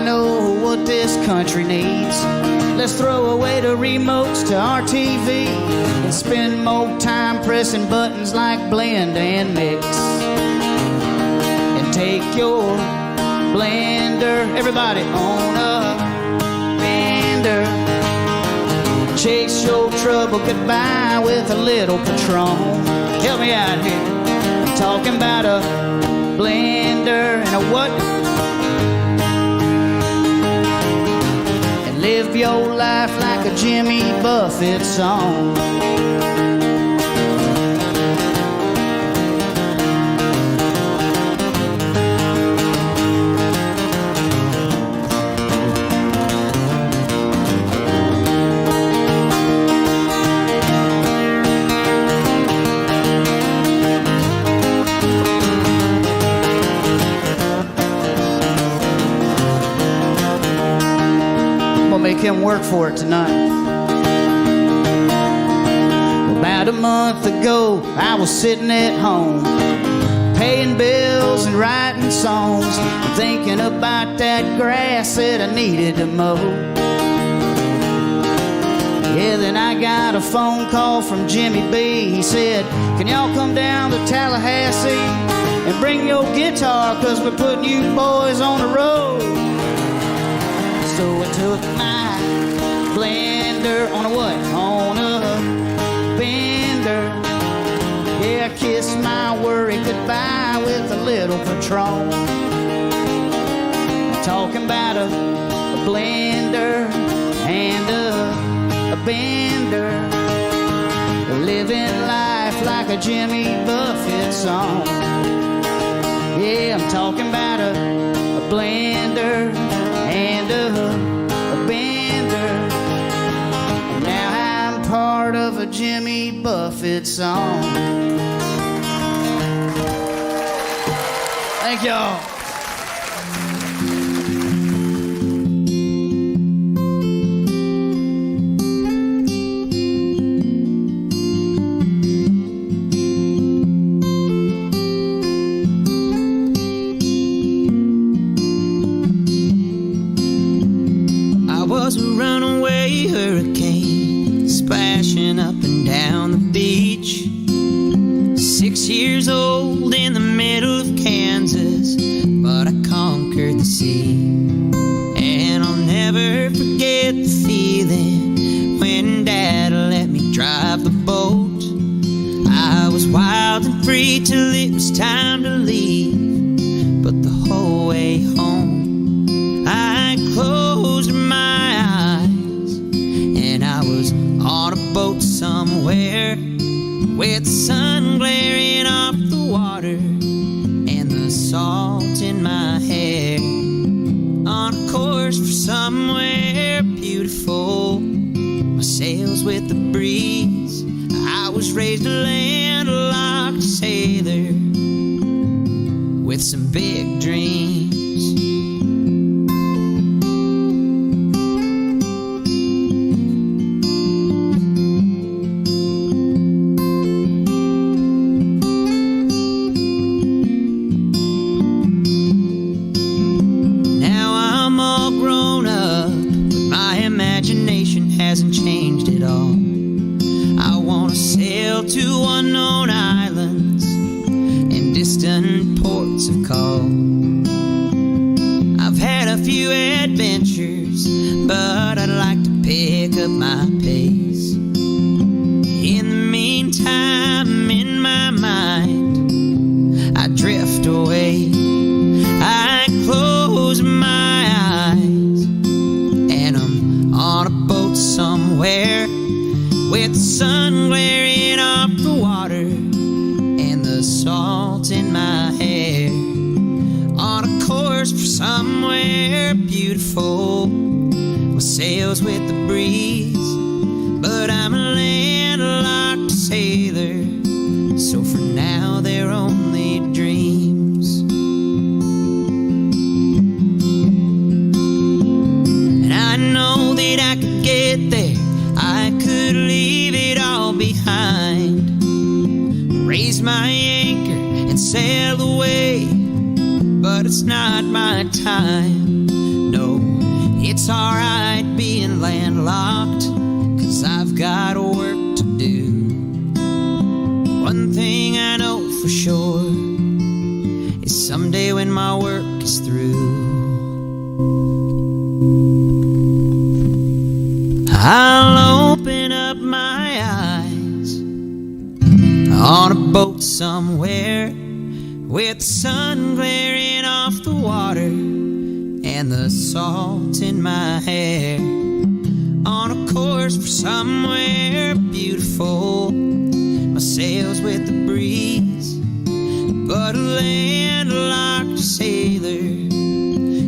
know what this country needs. Let's throw away the remotes to our TV and spend more time pressing buttons like blend and mix. And take your blender, everybody on a bender. Chase your trouble goodbye with a little Patron. Help me out here. I'm talking about a blender and a what? And live your life like a Jimmy Buffett song. Make him work for it tonight. Well, about a month ago, I was sitting at home, paying bills and writing songs, and thinking about that grass that I needed to mow. Yeah, then I got a phone call from Jimmy B. He said, can y'all come down to Tallahassee and bring your guitar, 'cause we're putting you boys on the road. So I took my blender on a what? On a bender. Yeah, I kissed my worry goodbye with a little Patron. Talking about a blender and a bender. Living life like a Jimmy Buffett song. Yeah, I'm talking about a blender and a bender. Now I'm part of a Jimmy Buffett song. Thank y'all. Was a runaway hurricane splashing up and down the beach. 6 years old in the middle of Kansas, but I conquered the sea. And I'll never forget the feeling when Dad let me drive the boat. I was wild and free till it was time to leave, but the whole way home I closed my eyes, and I was on a boat somewhere with the sun glaring off the water and the salt in my hair, on a course for somewhere beautiful, my sails with the breeze. I was raised a landlocked sailor with some big dreams. Hasn't changed at all. I want to sail to unknown islands and distant ports of call. I've had a few adventures, but I'd like to pick up my pace. In the meantime, in my mind, I drift away. I close my eyes, and I'm on a boat somewhere with the sun glaring off the water and the salt in my hair, on a course for somewhere beautiful with sails with the breeze. But I'm a landlocked sailor, so for now they're only dreams. And I know that I could get there, I could leave it all behind, raise my anchor and sail away, but it's not my time. No, It's alright being landlocked, 'cause I've got work to do. One thing I know for sure is someday when my work is through, I'll open up my eyes on a boat somewhere with the sun glaring off the water and the salt in my hair, on a course for somewhere beautiful, my sails with the breeze. But a landlocked sailor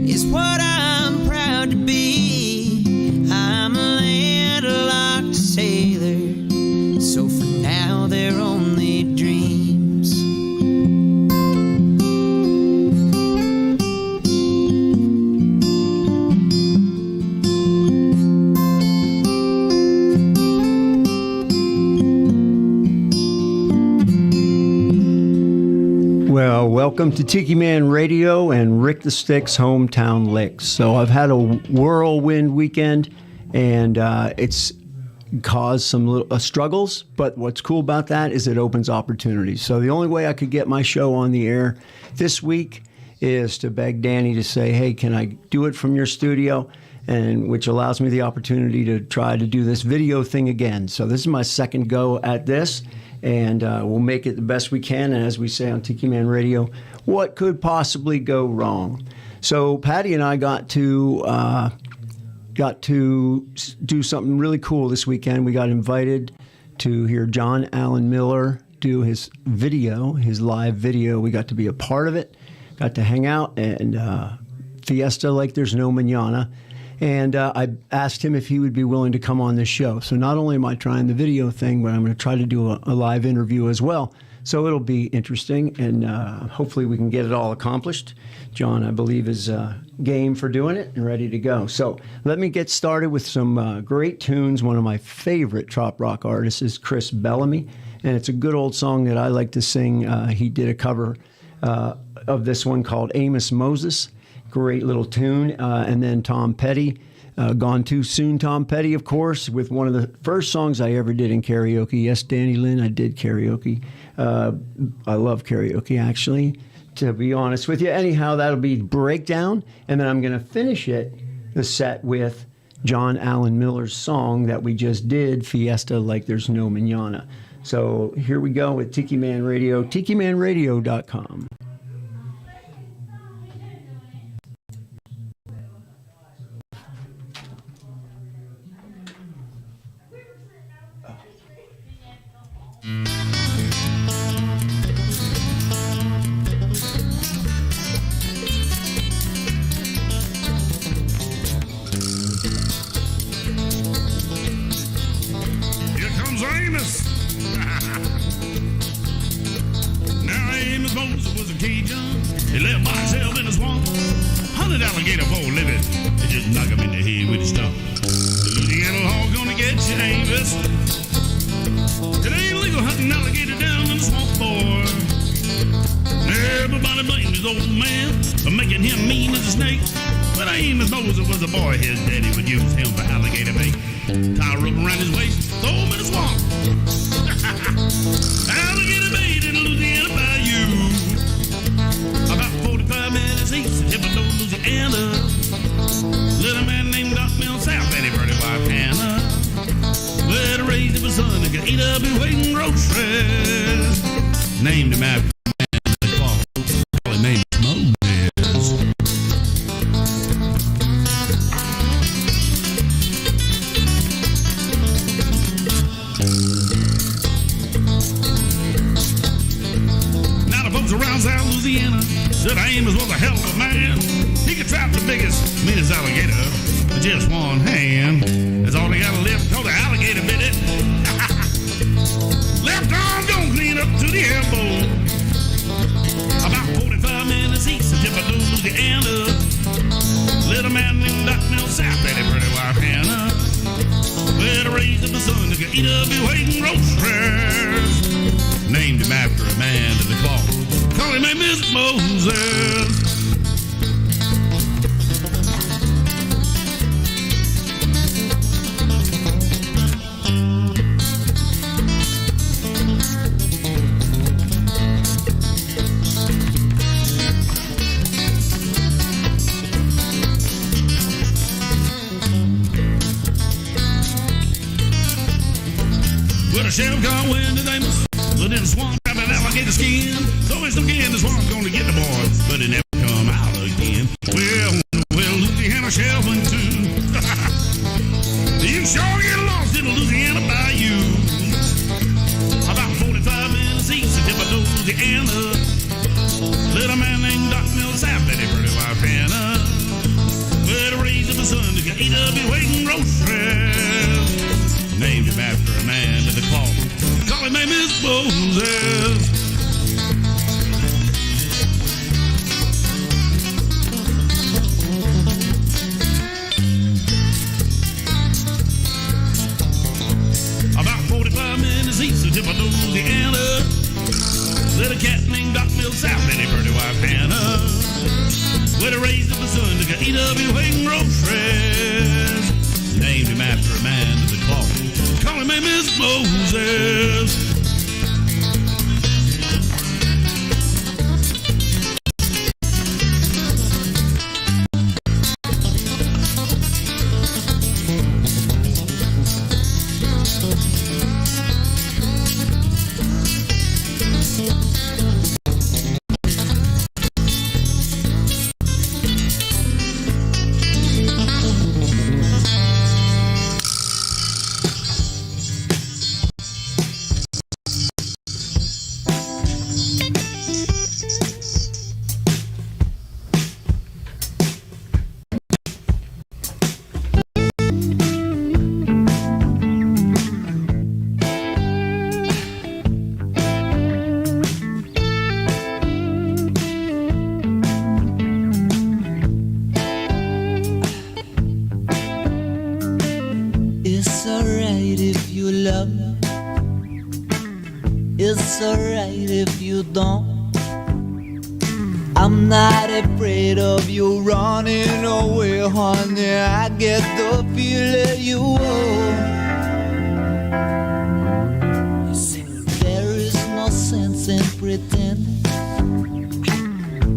is what I'm proud to be. I'm a landlocked sailor, so for now they're only dreams. Well, welcome to Tiki Man Radio and Rick the Stick's Hometown Licks. So I've had a whirlwind weekend, and it's caused some little struggles, but what's cool about that is it opens opportunities. So the only way I could get my show on the air this week is to beg Danny to say, hey, can I do it from your studio? And which allows me the opportunity to try to do this video thing again. So this is my second go at this. And we'll make it the best we can. And as we say on Tiki Man Radio, what could possibly go wrong? So Patti and I got to do something really cool this weekend. We got invited to hear John Allan Miller do his video, his live video. We got to be a part of it, got to hang out and Fiesta like there's no Manana. And I asked him if he would be willing to come on this show. So not only am I trying the video thing, but I'm going to try to do a live interview as well. So it'll be interesting, and hopefully we can get it all accomplished. John, I believe, is game for doing it and ready to go. So let me get started with some great tunes. One of my favorite trop rock artists is Chris Bellamy, and it's a good old song that I like to sing. He did a cover of this one called Amos Moses. Great little tune. And then Tom Petty, Gone Too Soon Tom Petty, of course, with one of the first songs I ever did in karaoke. Yes, Danny Lynn, I did karaoke. I love karaoke, actually, to be honest with you. Anyhow, that'll be Breakdown. And then I'm going to finish the set with John Allan Miller's song that we just did, Fiesta Like There's No Manana. So here we go with Tiki Man Radio, tikimanradio.com. He left by himself in the swamp. Hunted alligator for a living. They just knock him in the head with a stump. The Louisiana law gonna get you, Amos. It ain't legal hunting alligator down in the swamp, boy. Everybody blamed his old man for making him mean as a snake. But Amos Moses was a boy. His daddy would use him for alligator bait. Tie a rope around his waist, throw him in the swamp. Alligator bait in the Louisiana bayou. About 45 minutes east of Thibodeau, Louisiana. Little man named Doc Mill South and he pretty wife Hannah. Well, to raise him a son that could eat up his weight in groceries. Named him after a man that called him named Moses. Now the folks around South Louisiana said Amos was a hell of a man. He could trap the biggest, meanest alligator with just one hand. That's all he got to lift, cause the alligator bit it. Left arm gonna clean up to the elbow. About 45 minutes east of Thibodeau, Louisiana. Little man named Doc Mill South had a pretty wife Hannah. Well, to raise up a son that could eat up his weight in groceries. Named him after a man that they call him Amos Moses. sheriff got wind that they must put in a swamp, grab an alligator skin. So it's again the swamp's gonna get the boys, but it never come out again. Well, Louisiana sheriff went too. You sure get lost in the Louisiana bayou. About 45 minutes east of Thibodaux, Louisiana. Little man named Doc Mills South, Betty pretty wife Hannah. But raised up a son to get A.W. waiting roasters. Named him after a man with a claw. Call him name is Moses. About 45 minutes east of Thibodaux, Louisiana. Little cat named Doc Mills South, Betty pretty wife Hannah. Well, raised up a son to get A.W. waiting roasters. Named him after a man with a claw. Call him name is Moses. It's alright if you love me. It's alright if you don't. I'm not afraid of you running away, honey. I get the feeling you won't. There is no sense in pretending.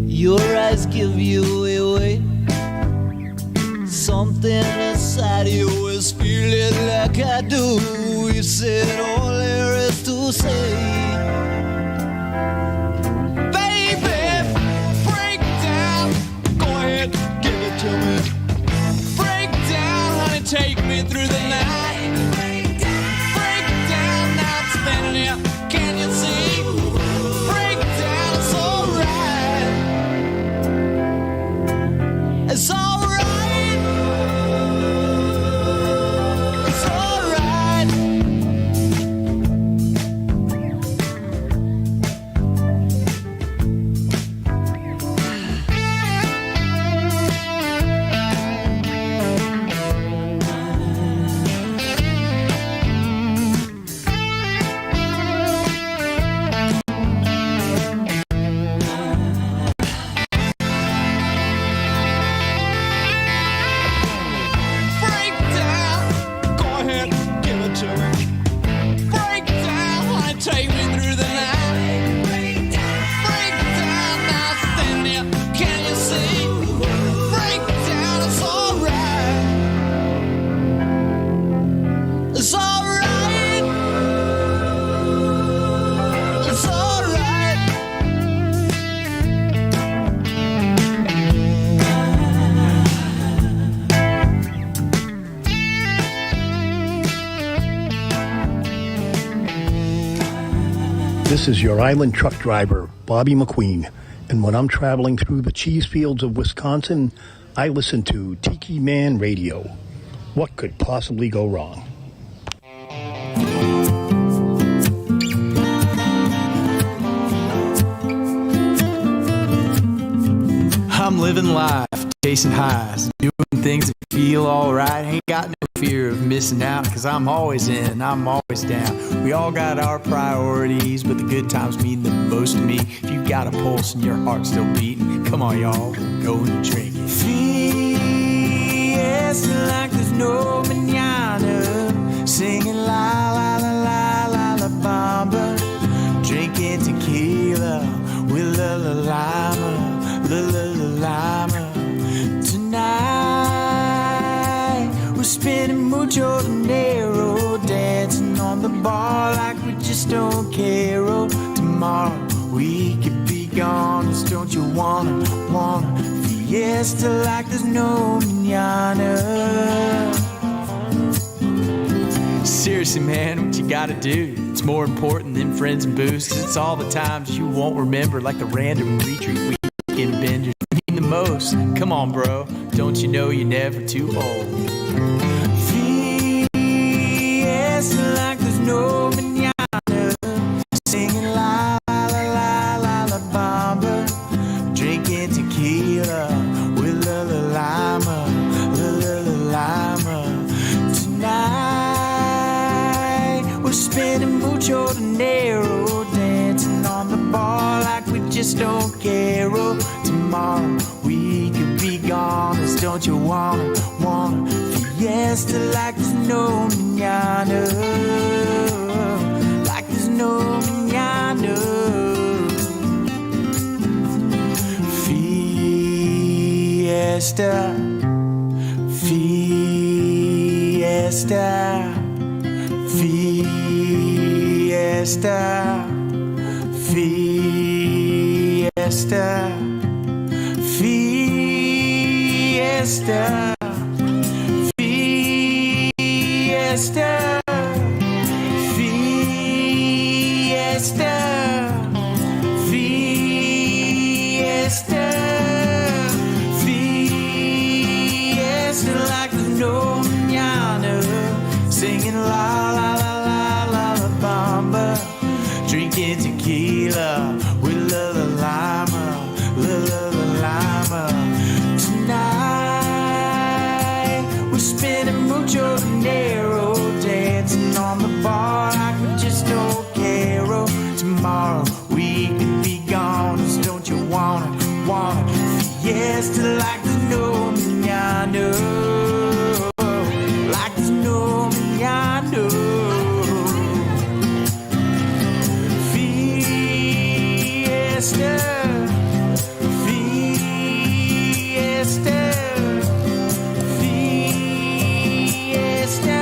Your eyes give you away. Something inside you is feeling like I do. You said all there is to say. Baby, break down. Go ahead, give it to me. Break down, honey, take me through the night. Break down, now it's spinning here. Can you see? Break down, it's alright. It's alright. This is your island truck driver, Bobby McQueen, and when I'm traveling through the cheese fields of Wisconsin, I listen to Tiki Man Radio. What could possibly go wrong? I'm living life, chasing highs, doing things that feel alright. Ain't got no fear of missing out, cause I'm always in, I'm always down. We all got our priorities, but the good times mean the most to me. If you got a pulse and your heart's still beating, come on y'all, we're going to drink it. Fiesta like there's no manana, singing la la la la la la bamba, drinking tequila with la la lima. La la la lima. Tonight we're spending mucho dinero, dancing on the the bar like we just don't care. Oh, tomorrow we could be gone. Just don't you wanna fiesta like there's no manana. Seriously, man, what you gotta do? It's more important than friends and booze, 'cause it's all the times you won't remember, like the random retreat weekend benders. I mean the most. Come on, bro. Don't you know you're never too old? Fiesta like there's no manana. Singing la la la la la bamba. Drinking tequila with la la lima, la la la lima. Tonight we're spending mucho dinero, dancing on the bar like we just don't care. Oh, tomorrow we could be gone. Just don't you wanna fiesta like there's no manana, like there's no manana. Fiesta, fiesta, fiesta, fiesta, fiesta, fiesta, fiesta, fiesta, fiesta like there's no manana. Singing la la la la la la bamba. Drinking tequila with la la lima, la la la lima. Tonight we're spending mucho dinero, dancing on the bar like we just don't care. Oh, tomorrow we could be gone. Just don't you wanna fiesta like there's no manana, like there's no manana. Fiesta, fiesta, fiesta,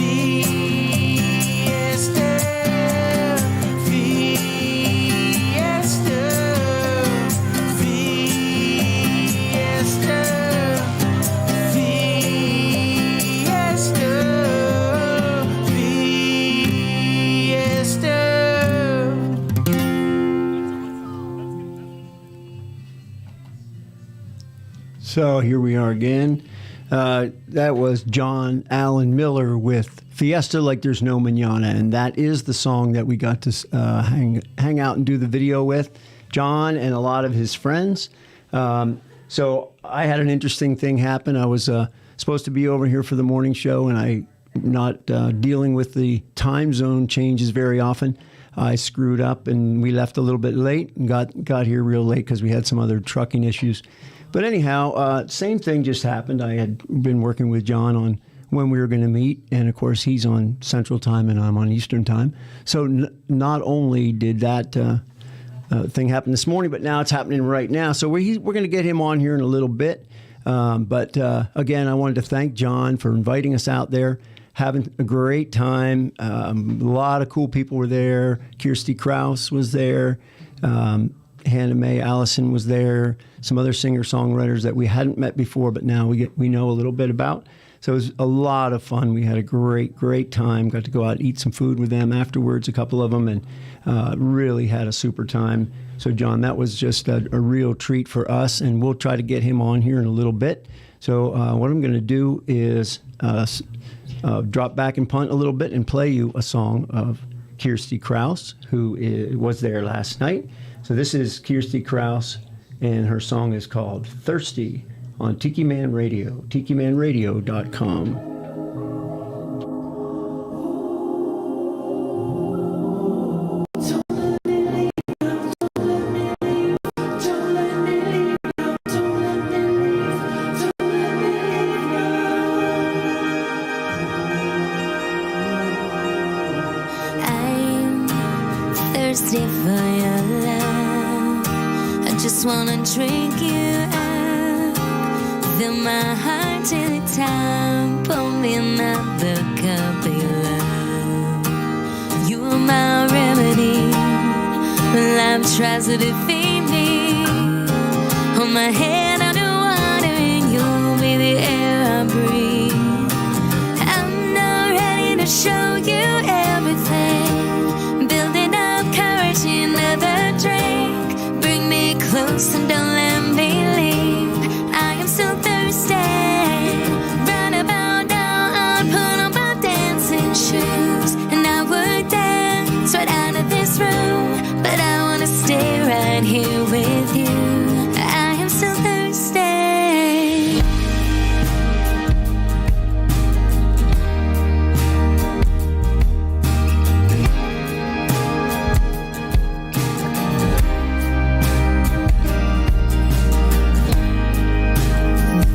fiesta, fiesta, fiesta, fiesta, So here we are again. That was John Allan Miller with Fiesta Like There's No Manana, and that is the song that we got to hang out and do the video with, John and a lot of his friends. So I had an interesting thing happen. I was supposed to be over here for the morning show, and I'm not dealing with the time zone changes very often. I screwed up, and we left a little bit late and got here real late because we had some other trucking issues. But anyhow, same thing just happened. I had been working with John on when we were going to meet, and of course he's on Central Time and I'm on Eastern Time. So not only did that thing happen this morning, but now it's happening right now. So we're going to get him on here in a little bit. But again, I wanted to thank John for inviting us out there, having a great time. A lot of cool people were there. Kirsty Krause was there. Hannah Mae Allison was there. Some other singer-songwriters that we hadn't met before, but now we know a little bit about. So it was a lot of fun. We had a great time. Got to go out and eat some food with them afterwards, a couple of them, and really had a super time. So, John, that was just a real treat for us, and we'll try to get him on here in a little bit. So what I'm going to do is drop back and punt a little bit and play you a song of Kirsty Krause, who was there last night. So this is Kirsty Krause, and her song is called Thirsty on Tiki Man Radio, tikimanradio.com. Thirsty for your love. I just wanna drink you up. Fill my heart till it's time. Pour me another cup of your love. my remedy when life tries to defeat me. Hold my head underwater and you'll be the air I breathe. I'm not ready to show you everything. Building up courage, another drink. Bring me close and don't let me leave. I am so thirsty. Right about now, I put on my dancing shoes and I would dance right out of this room, but I wanna stay right here with you. I am so thirsty.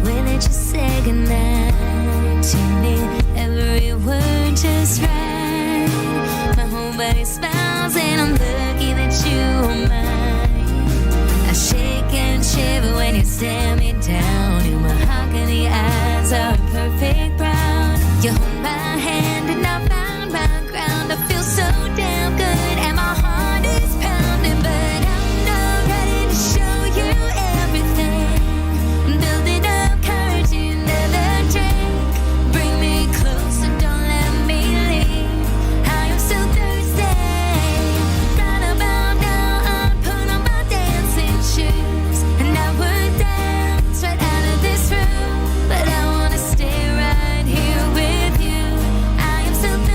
When did you say goodnight to me? Every word just right. My whole body smiles and I'm lucky that you are mine. I shake and shiver when you stare me down. In my mahogany eyes are a perfect brown. You hold my hand and I found my ground. I feel so damn good and my heart is pounding, but I'm not ready to show you everything. Building up courage, another drink. Bring me closer, don't let me leave. I am so thirsty. Right about now, I put on my dancing shoes and I would dance right out of this room, but I wanna stay right here with you. I am so thirsty.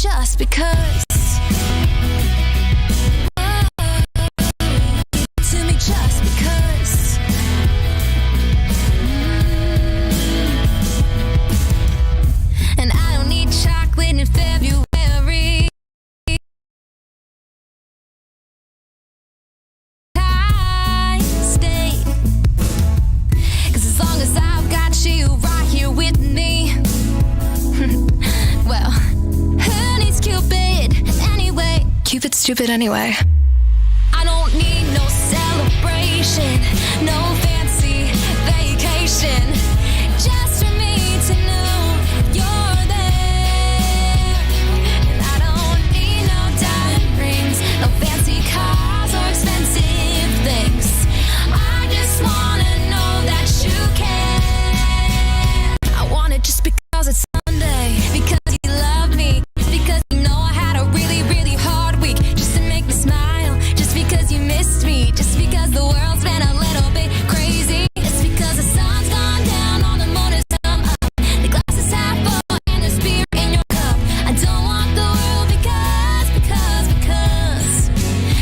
just because. To me just because. And I don't need chocolate in February. I stay. 'Cause as long as I've got you right here with me. Well, who needs Cupid anyway? Cupid's stupid anyway. I don't need no celebration, no fancy vacation. Just for me to know you're there. And I don't need no diamond rings, no fancy cars or expensive things. I just wanna know that you care. I want it just because it's Sunday, because you love me, because you know I had a really, really hard week, just to make me smile, just because you missed me, just because the world's been a little bit crazy. It's because the sun's gone down, all the motors come up, the glass is half full and there's beer in your cup. I don't want the world because,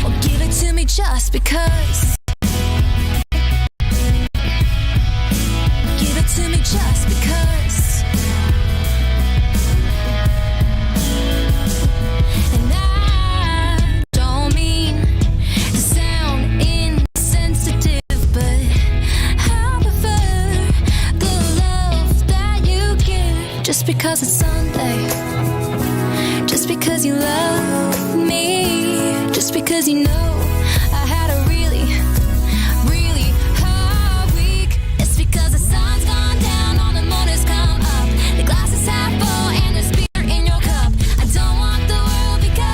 well, give it to me just because. Give it to me just because. And I don't mean to sound insensitive, but I prefer the love that you give. Just because it's Sunday, just because you love me, just because you know I had a really, really hard week. It's because the sun's gone down, all the motors come up, the glass is half full and there's beer in your cup. I don't want the world because,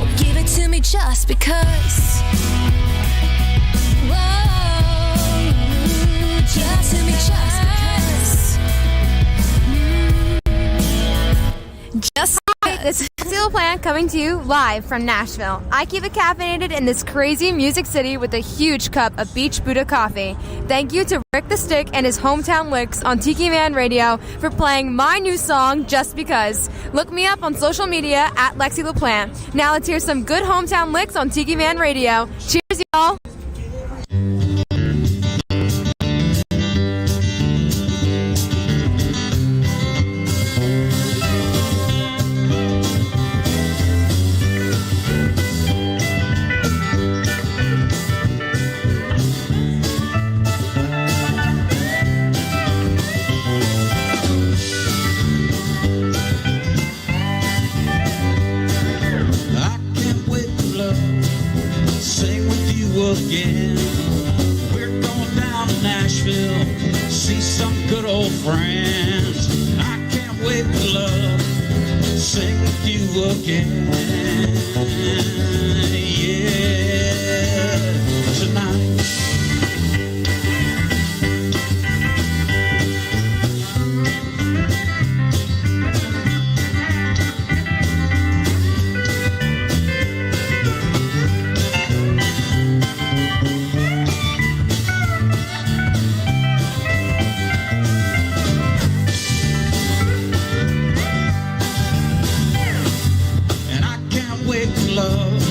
well, give it to me just because. Whoa, just to me just because. Just it's Steel Plant coming to you live from Nashville. I keep it caffeinated in this crazy music city with a huge cup of Beach Buddha coffee. Thank you to Rick the Stick and his Hometown Licks on Tiki Man Radio for playing my new song, Just Because. Look me up on social media at Lexi LaPlante. Now let's hear some good Hometown Licks on Tiki Man Radio. Cheers, y'all. I can't wait to love, sing with you again. We're going down to Nashville, see some good old friends. I can't wait to love, sing with you again. Yeah, tonight. And I can't wait to love,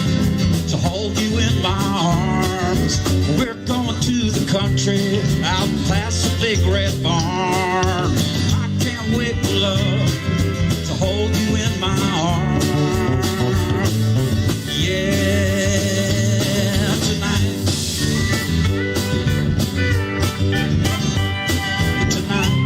to hold you in my arms. We're going to the country, out past the big red barn. I can't wait to love, to hold you in my arms. Yeah, tonight. Tonight.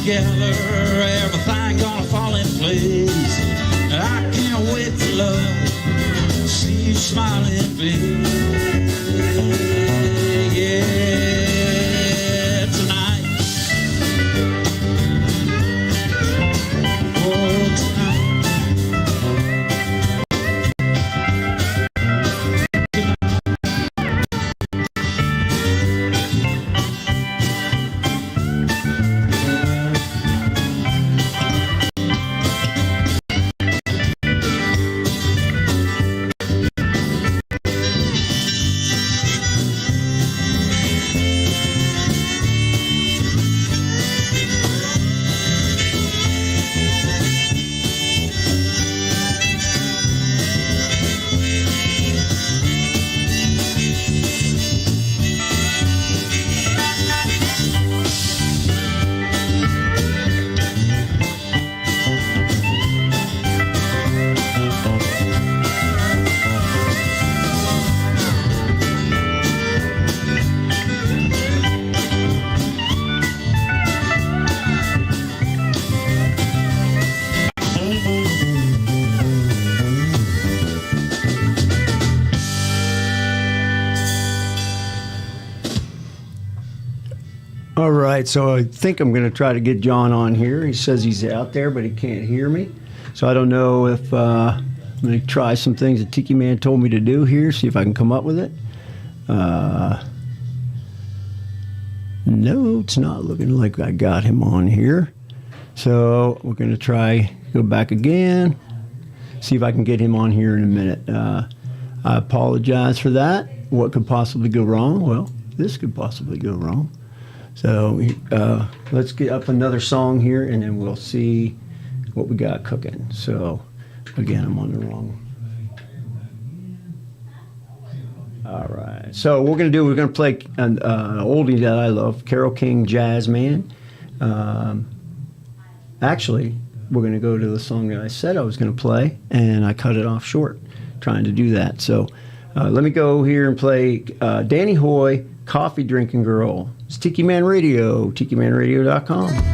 together, everything gonna fall in place. I can't wait for love, see you smiling, baby. Yeah, tonight. Oh, tonight. All right, so I think I'm going to try to get John on here. He says he's out there, but he can't hear me. So I don't know if I'm going to try some things that Tiki Man told me to do here, see if I can come up with it. No, it's not looking like I got him on here. So we're going to try, go back again, see if I can get him on here in a minute. I apologize for that. What could possibly go wrong? Well, this could possibly go wrong. So let's get up another song here, and then we'll see what we got cooking. So, again, I'm on the wrong. All right. So what we're going to play an oldie that I love, Carole King, Jazz Man. Actually, we're going to go to the song that I said I was going to play, and I cut it off short trying to do that. So let me go here and play Danny Hoy, Coffee Drinking Girl. It's Tiki Man Radio, tikimanradio.com.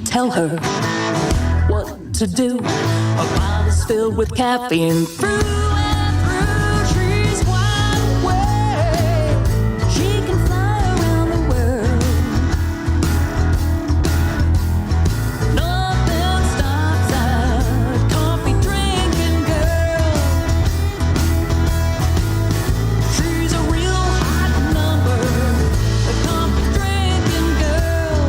Tell her what to do. Our body's filled with caffeine. Through and through, she's wide awake. She can fly around the world. Nothing stops that coffee drinking girl. She's a real hot number, the coffee drinking girl.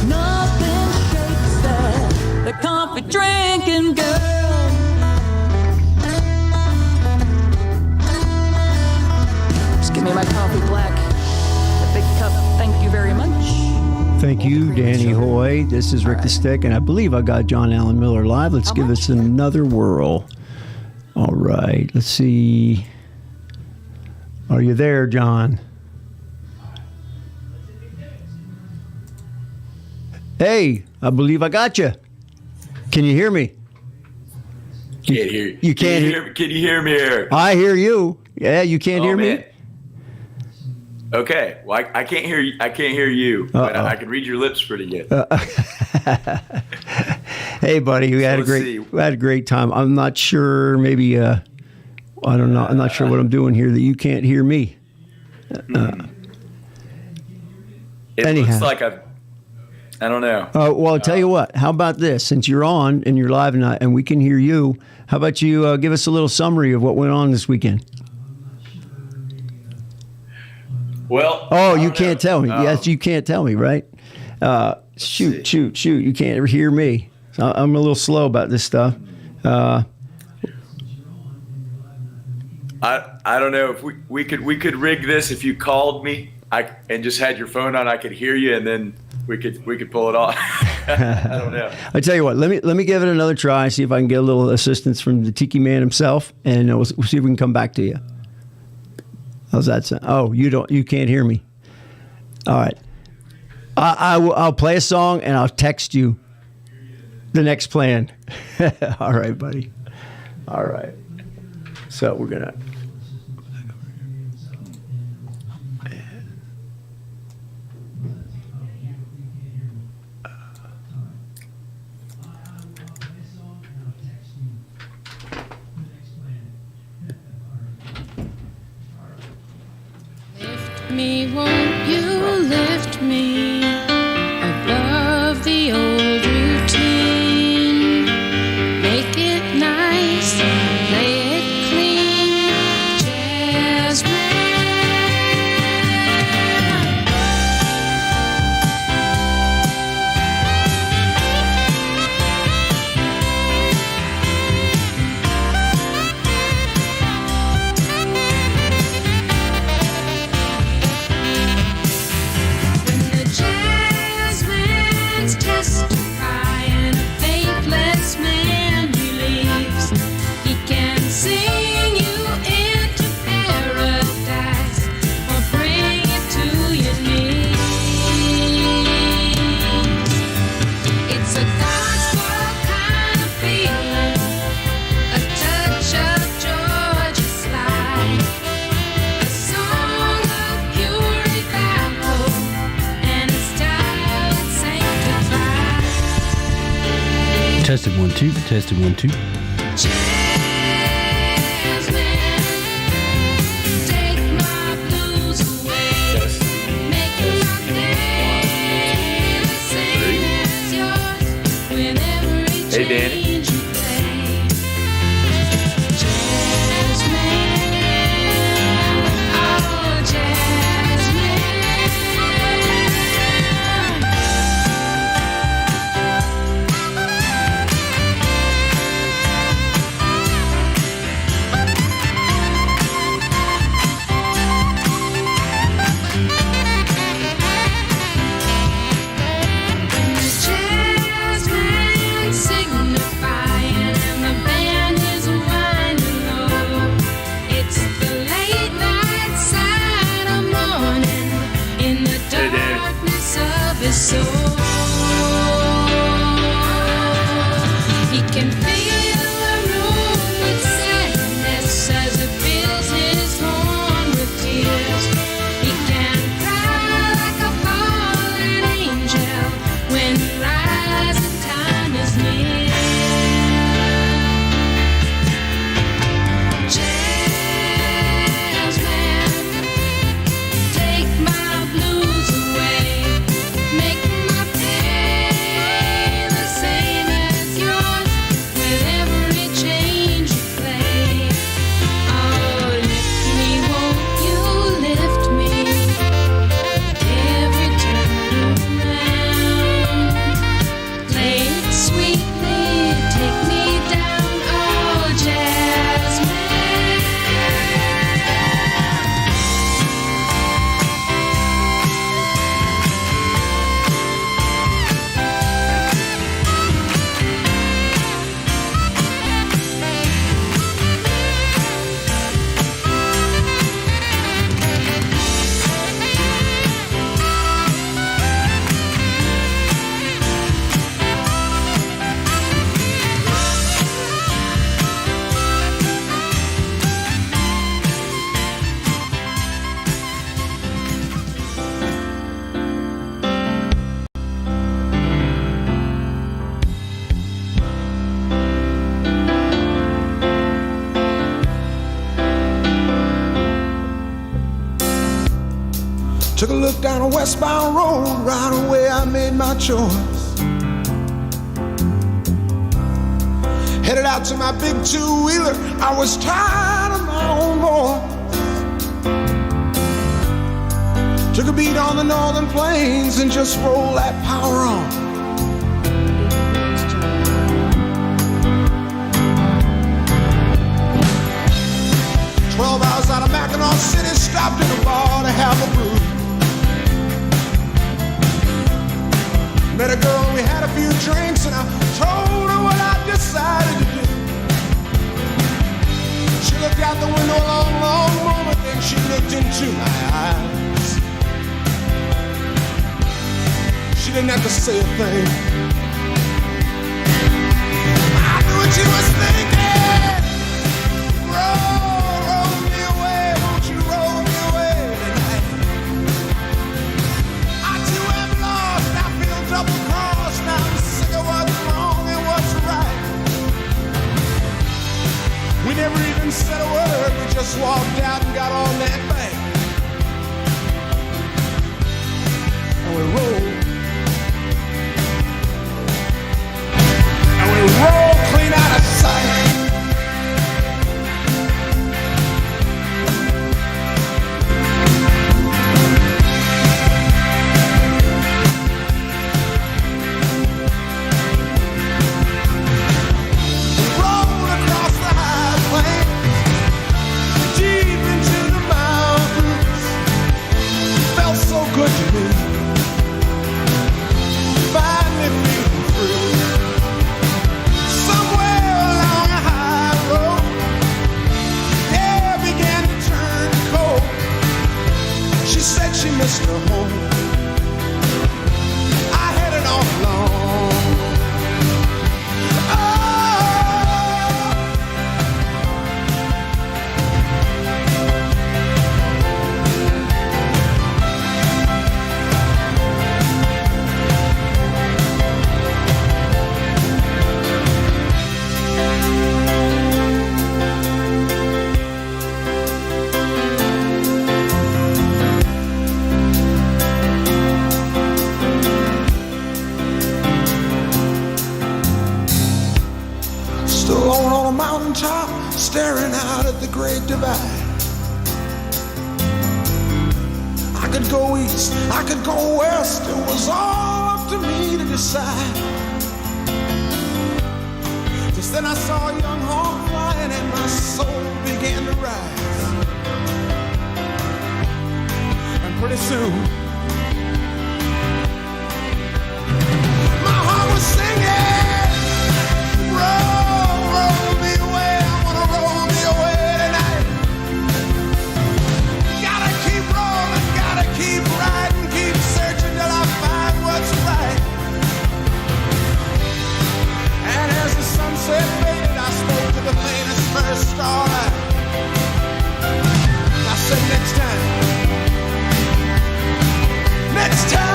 Nothing shakes that, the coffee drinking girl. Just give me my coffee black, the big cup. Thank you very much. Thank you, Danny Hoy. This is Rick the Stick, and I believe I got John Allan Miller live. Let's give this another whirl. All right, let's see. Are you there, John? Hey, I believe I got you. Can you hear me? Can't hear you. You can't hear. Can you hear me, Eric? I hear you. Yeah, you can't hear me. Okay. Well, I can't hear you. I can't hear you, but I can read your lips pretty good. Hey, buddy, we had a great time. I'm not sure. Maybe I don't know. I'm not sure what I'm doing here that you can't hear me. It anyhow. looks like I don't know. Well, I'll tell you what. How about this? Since you're on and you're live and we can hear you, how about you give us a little summary of what went on this weekend? Well. Oh, you can't tell me. Yes, you can't tell me, right? Shoot. You can't ever hear me. So I'm a little slow about this stuff. I don't know if we could rig this. If you called me and just had your phone on, I could hear you, and then we could pull it off. I don't know. I tell you what, let me give it another try. See if I can get a little assistance from the Tiki Man himself, and we'll see if we can come back to you. How's that sound? Oh, you can't hear me. All right, I'll play a song and I'll text you the next plan. All right, buddy. All right. So we're gonna. Me, won't you lift me above the old routine? Make it nice, play it clean, Jasmine. Tested 1 2. Tested 1 2. Hey, Danny. He can fill a room with sadness as it fills his horn with tears. He can cry like a fallen angel when he rises Took a look down a westbound road, right away I made my choice. Headed out to my big two-wheeler, I was tired of my own voice. Took a beat on the northern plains and just rolled that power on. $12 out of Mackinac City, stopped in a bar to have a brew. Met a girl and we had a few drinks and I told her what I decided to do. She looked out the window a long, long moment, then she looked into my eyes. She didn't have to say a thing. I knew what she was thinking. Roll me away, won't you roll me away tonight? I too am lost, I feel double crossed. Now I'm sick of what's wrong and what's right. We never even said a word, we just walked out and got on that bank. And we rolled. Roll clean out of sight. Roll across the high plains, deep into the mountains. Felt so good to me. Finally feeling free. She said she missed her home. I headed off alone. Alone on a mountaintop, staring out at the Great Divide. I could go east, I could go west, it was all up to me to decide. Just then I saw a young hawk flying and my soul began to rise. And pretty soon, my heart was singing, roll me away, I wanna roll me away tonight. Gotta keep rolling, gotta keep riding, keep searching till I find what's right. And as the sunset faded, I spoke to the faintest first starlight. I said next time, next time.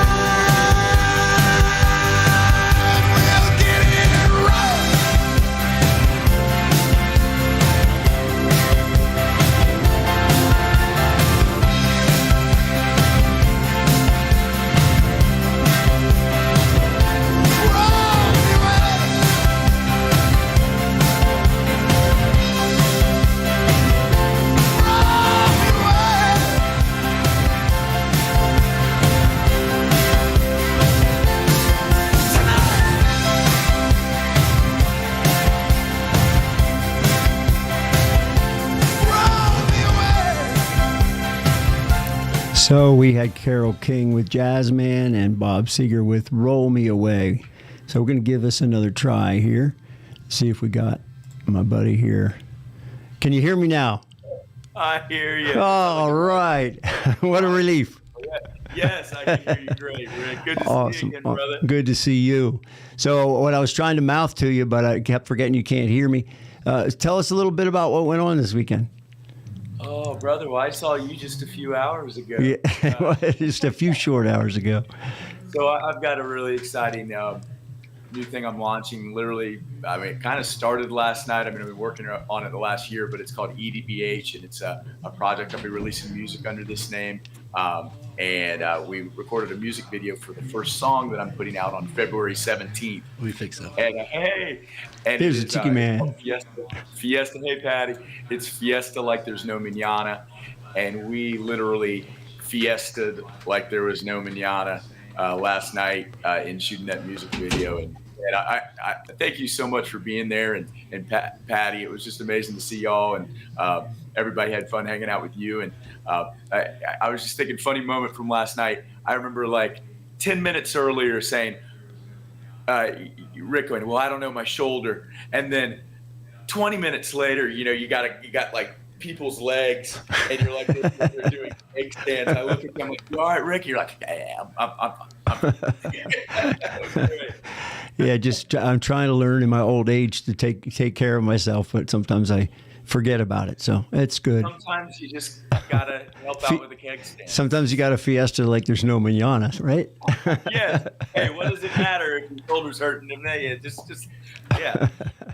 So we had Carole King with Jazzman and Bob Seger with Roll Me Away. So we're going to give this another try here. See if we got my buddy here. Can you hear me now? I hear you. All right. What a relief. Yes, I can hear you great, Rick. Good to see you again, brother. Good to see you. So what I was trying to mouth to you, but I kept forgetting you can't hear me. Tell us a little bit about what went on this weekend. Oh, brother, well, I saw you just a few hours ago. Yeah, just a few short hours ago. So I've got a really exciting new thing I'm launching. Literally, I mean, it kind of started last night. I've been working on it the last year, but it's called EDBH, and it's a project. I'll be releasing music under this name. And we recorded a music video for the first song that I'm putting out on February 17th. We fix that. And and Here's it's, a Tiki Man. called Fiesta. Hey, Patty. It's Fiesta like there's no manana. And we literally fiestaed like there was no manana last night in shooting that music video. And I thank you so much for being there. And Patty, it was just amazing to see y'all. And everybody had fun hanging out with you. And I was just thinking, funny moment from last night. I remember like 10 minutes earlier saying, Rick going, well, I don't know, my shoulder. And then 20 minutes later, you got like people's legs, and you're like, they're doing leg stands. I look at them like, you all right, Rick? You're like, yeah, I'm Yeah, I'm trying to learn in my old age to take care of myself, but sometimes I forget about it. So it's good. Sometimes you just gotta help out with a keg stand. Sometimes you got to fiesta like there's no manana, right? Yeah. Hey, what does it matter if your shoulder's hurting? Yeah,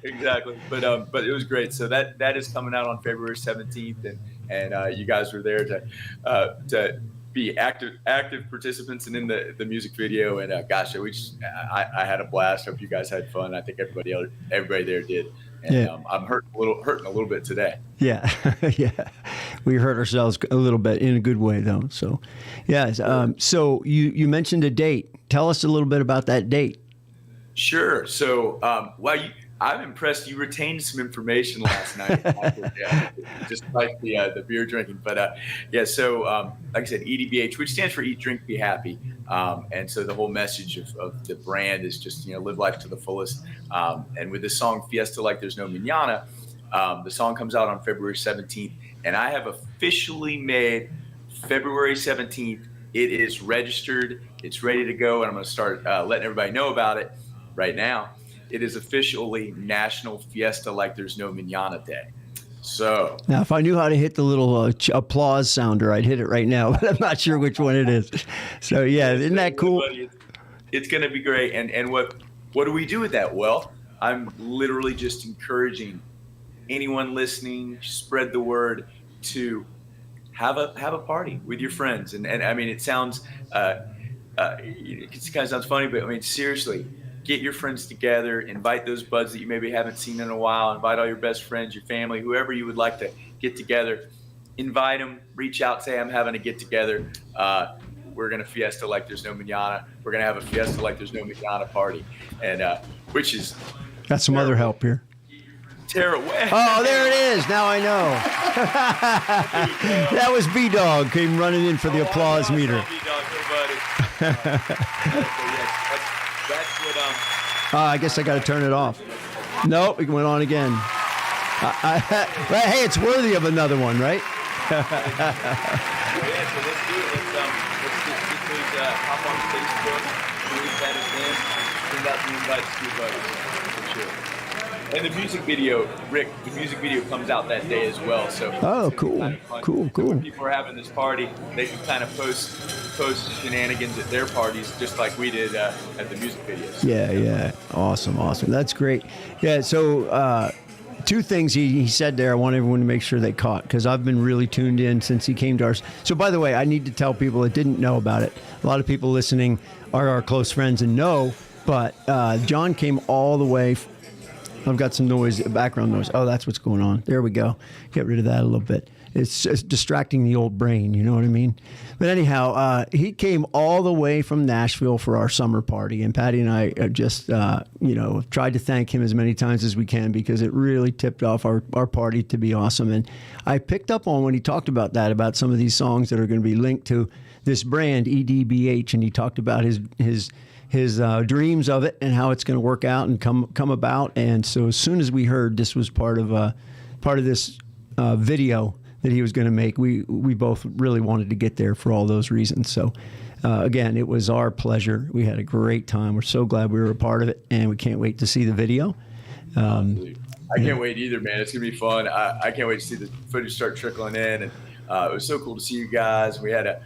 exactly. But it was great. So that is coming out on February 17th, and you guys were there to be active participants and in the music video. And gosh, I had a blast. Hope you guys had fun. I think everybody there did. And Yeah. I'm hurting a little bit today. Yeah, yeah. We hurt ourselves a little bit in a good way, though. So, yeah. So you mentioned a date. Tell us a little bit about that date. Sure. So, I'm impressed. You retained some information last night, just like the beer drinking. But so like I said, EDBH, which stands for Eat, Drink, Be Happy. And so the whole message of the brand is just, live life to the fullest. And with this song, Fiesta Like There's No Manana, the song comes out on February 17th. And I have officially made February 17th. It is registered. It's ready to go. And I'm going to start letting everybody know about it right now. It is officially National Fiesta Like There's No Manana Day. So Now, if I knew how to hit the little applause sounder, I'd hit it right now, but I'm not sure which one it is. So, yeah, isn't that cool? It's going to be great. And what do we do with that? Well, I'm literally just encouraging anyone listening, spread the word to have a party with your friends. And I mean, it sounds it kind of sounds funny, but I mean, seriously, get your friends together, invite those buds that you maybe haven't seen in a while, invite all your best friends, your family, whoever you would like to get together, invite them, reach out, say, I'm having a get together. We're going to fiesta like there's no manana. We're going to have a fiesta like there's no manana party. And which is Got some other help here. terrible. Oh, there it is. Now I know. That was B-Dog came running in for the applause meter. I guess I got to turn it off. No, it went on again. Hey, it's worthy of another one, right? So let's do it. Let's hop on Facebook, delete that event, send out the invites to your buddies, for sure. And the music video, Rick, the music video comes out that day as well. So Oh, cool, kind of fun. cool. So when people are having this party, they can kind of post shenanigans at their parties, just like we did at the music videos. Yeah. Awesome. That's great. Yeah, so two things he said there I want everyone to make sure they caught, because I've been really tuned in since he came to ours. So, by the way, I need to tell people that didn't know about it. A lot of people listening are our close friends and know, but John came all the way. I've got some noise, background noise. Oh, that's what's going on. There we go. Get rid of that a little bit. It's distracting the old brain, you know what I mean? But anyhow, he came all the way from Nashville for our summer party, and Patti and I just, tried to thank him as many times as we can, because it really tipped off our party to be awesome. And I picked up on when he talked about that, about some of these songs that are going to be linked to this brand, EDBH, and he talked about his dreams of it and how it's going to work out and come about. And so as soon as we heard this was part of this video that he was going to make, we both really wanted to get there for all those reasons. So again, it was our pleasure. We had a great time. We're so glad we were a part of it, and we can't wait to see the video. I can't wait either, man. It's gonna be fun. I can't wait to see the footage start trickling in, and it was so cool to see you guys. We had it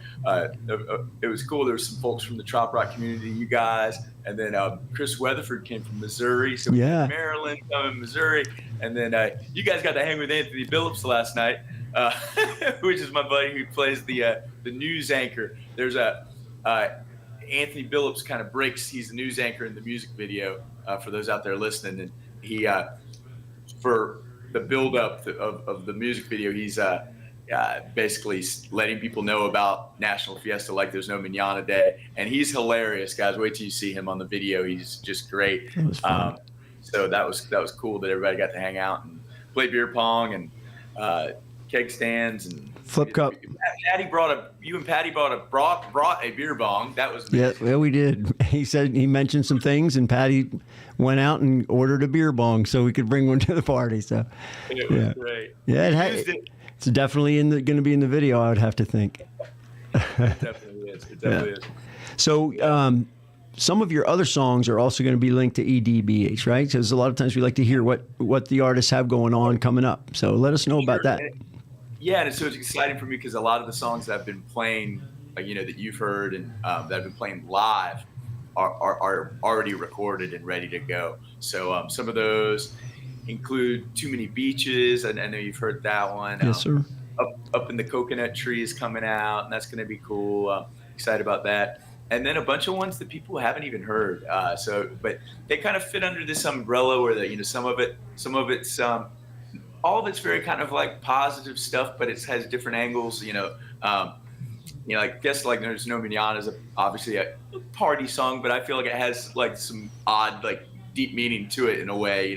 was cool. There were some folks from the Trop Rock community, you guys, and then Chris Weatherford came from Missouri, so Yeah. Maryland, Missouri, and then you guys got to hang with Anthony Billups last night. which is my buddy who plays the news anchor. There's a Anthony Billups kind of breaks. He's the news anchor in the music video for those out there listening, and he for the build up of the music video, he's basically letting people know about National Fiesta like there's no Manana Day, and he's hilarious, guys. Wait till you see him on the video. He's just great. That was fun. So that was cool that everybody got to hang out and play beer pong and keg stands and Flip cup. You and Patty brought a beer bong. That was amazing. Yeah, we did. He mentioned some things, and Patty went out and ordered a beer bong so we could bring one to the party. So It was great. Yeah, it's definitely going to be in the video, I would have to think. It definitely is. It definitely is. So some of your other songs are also going to be linked to EDBH, right? Because a lot of times we like to hear what the artists have going on coming up. So let us know about that. Yeah, and so it's exciting for me because a lot of the songs that I've been playing, that you've heard and that I've been playing live are already recorded and ready to go. So some of those include Too Many Beaches. I know you've heard that one. Yes, sir. Up in the Coconut Tree is coming out, and that's going to be cool. Excited about that. And then a bunch of ones that people haven't even heard. But they kind of fit under this umbrella where some of it's all of it's very kind of like positive stuff, but it has different angles. Like Guess Like There's No Manana is obviously a party song, but I feel like it has like some odd, like deep meaning to it in a way.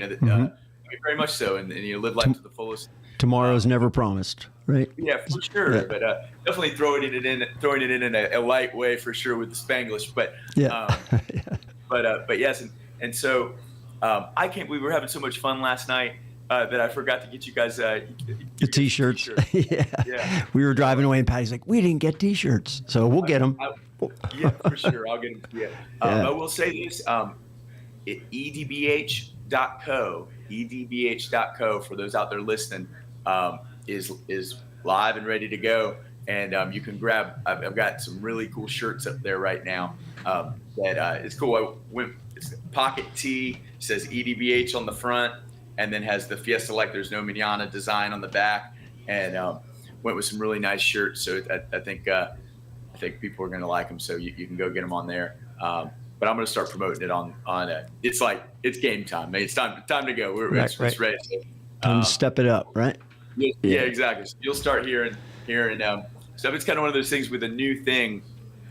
Very much so, and live life to the fullest. Tomorrow's never promised, right? Yeah, for sure. Yeah. But definitely throwing it in a light way for sure with the Spanglish. But yeah. But yes, and so I can't believe we were having so much fun last night that I forgot to get you guys the T-shirts. Yeah. We were driving away, and Patty's like, "We didn't get T-shirts, so we'll get them." Yeah, for sure. I'll get them. Yeah. I will say this: edbh.co for those out there listening is live and ready to go, and you can grab. I've got some really cool shirts up there right now. That it's cool. It's pocket tee, says EDBH on the front, and then has the Fiesta Like There's No Manana design on the back, and went with some really nice shirts. So I think people are going to like them. So you can go get them on there. But I'm going to start promoting it on it's game time. Man. It's time to go. It's ready. So, time to step it up, right? Yeah, exactly. So you'll start hearing stuff. It's kind of one of those things with a new thing.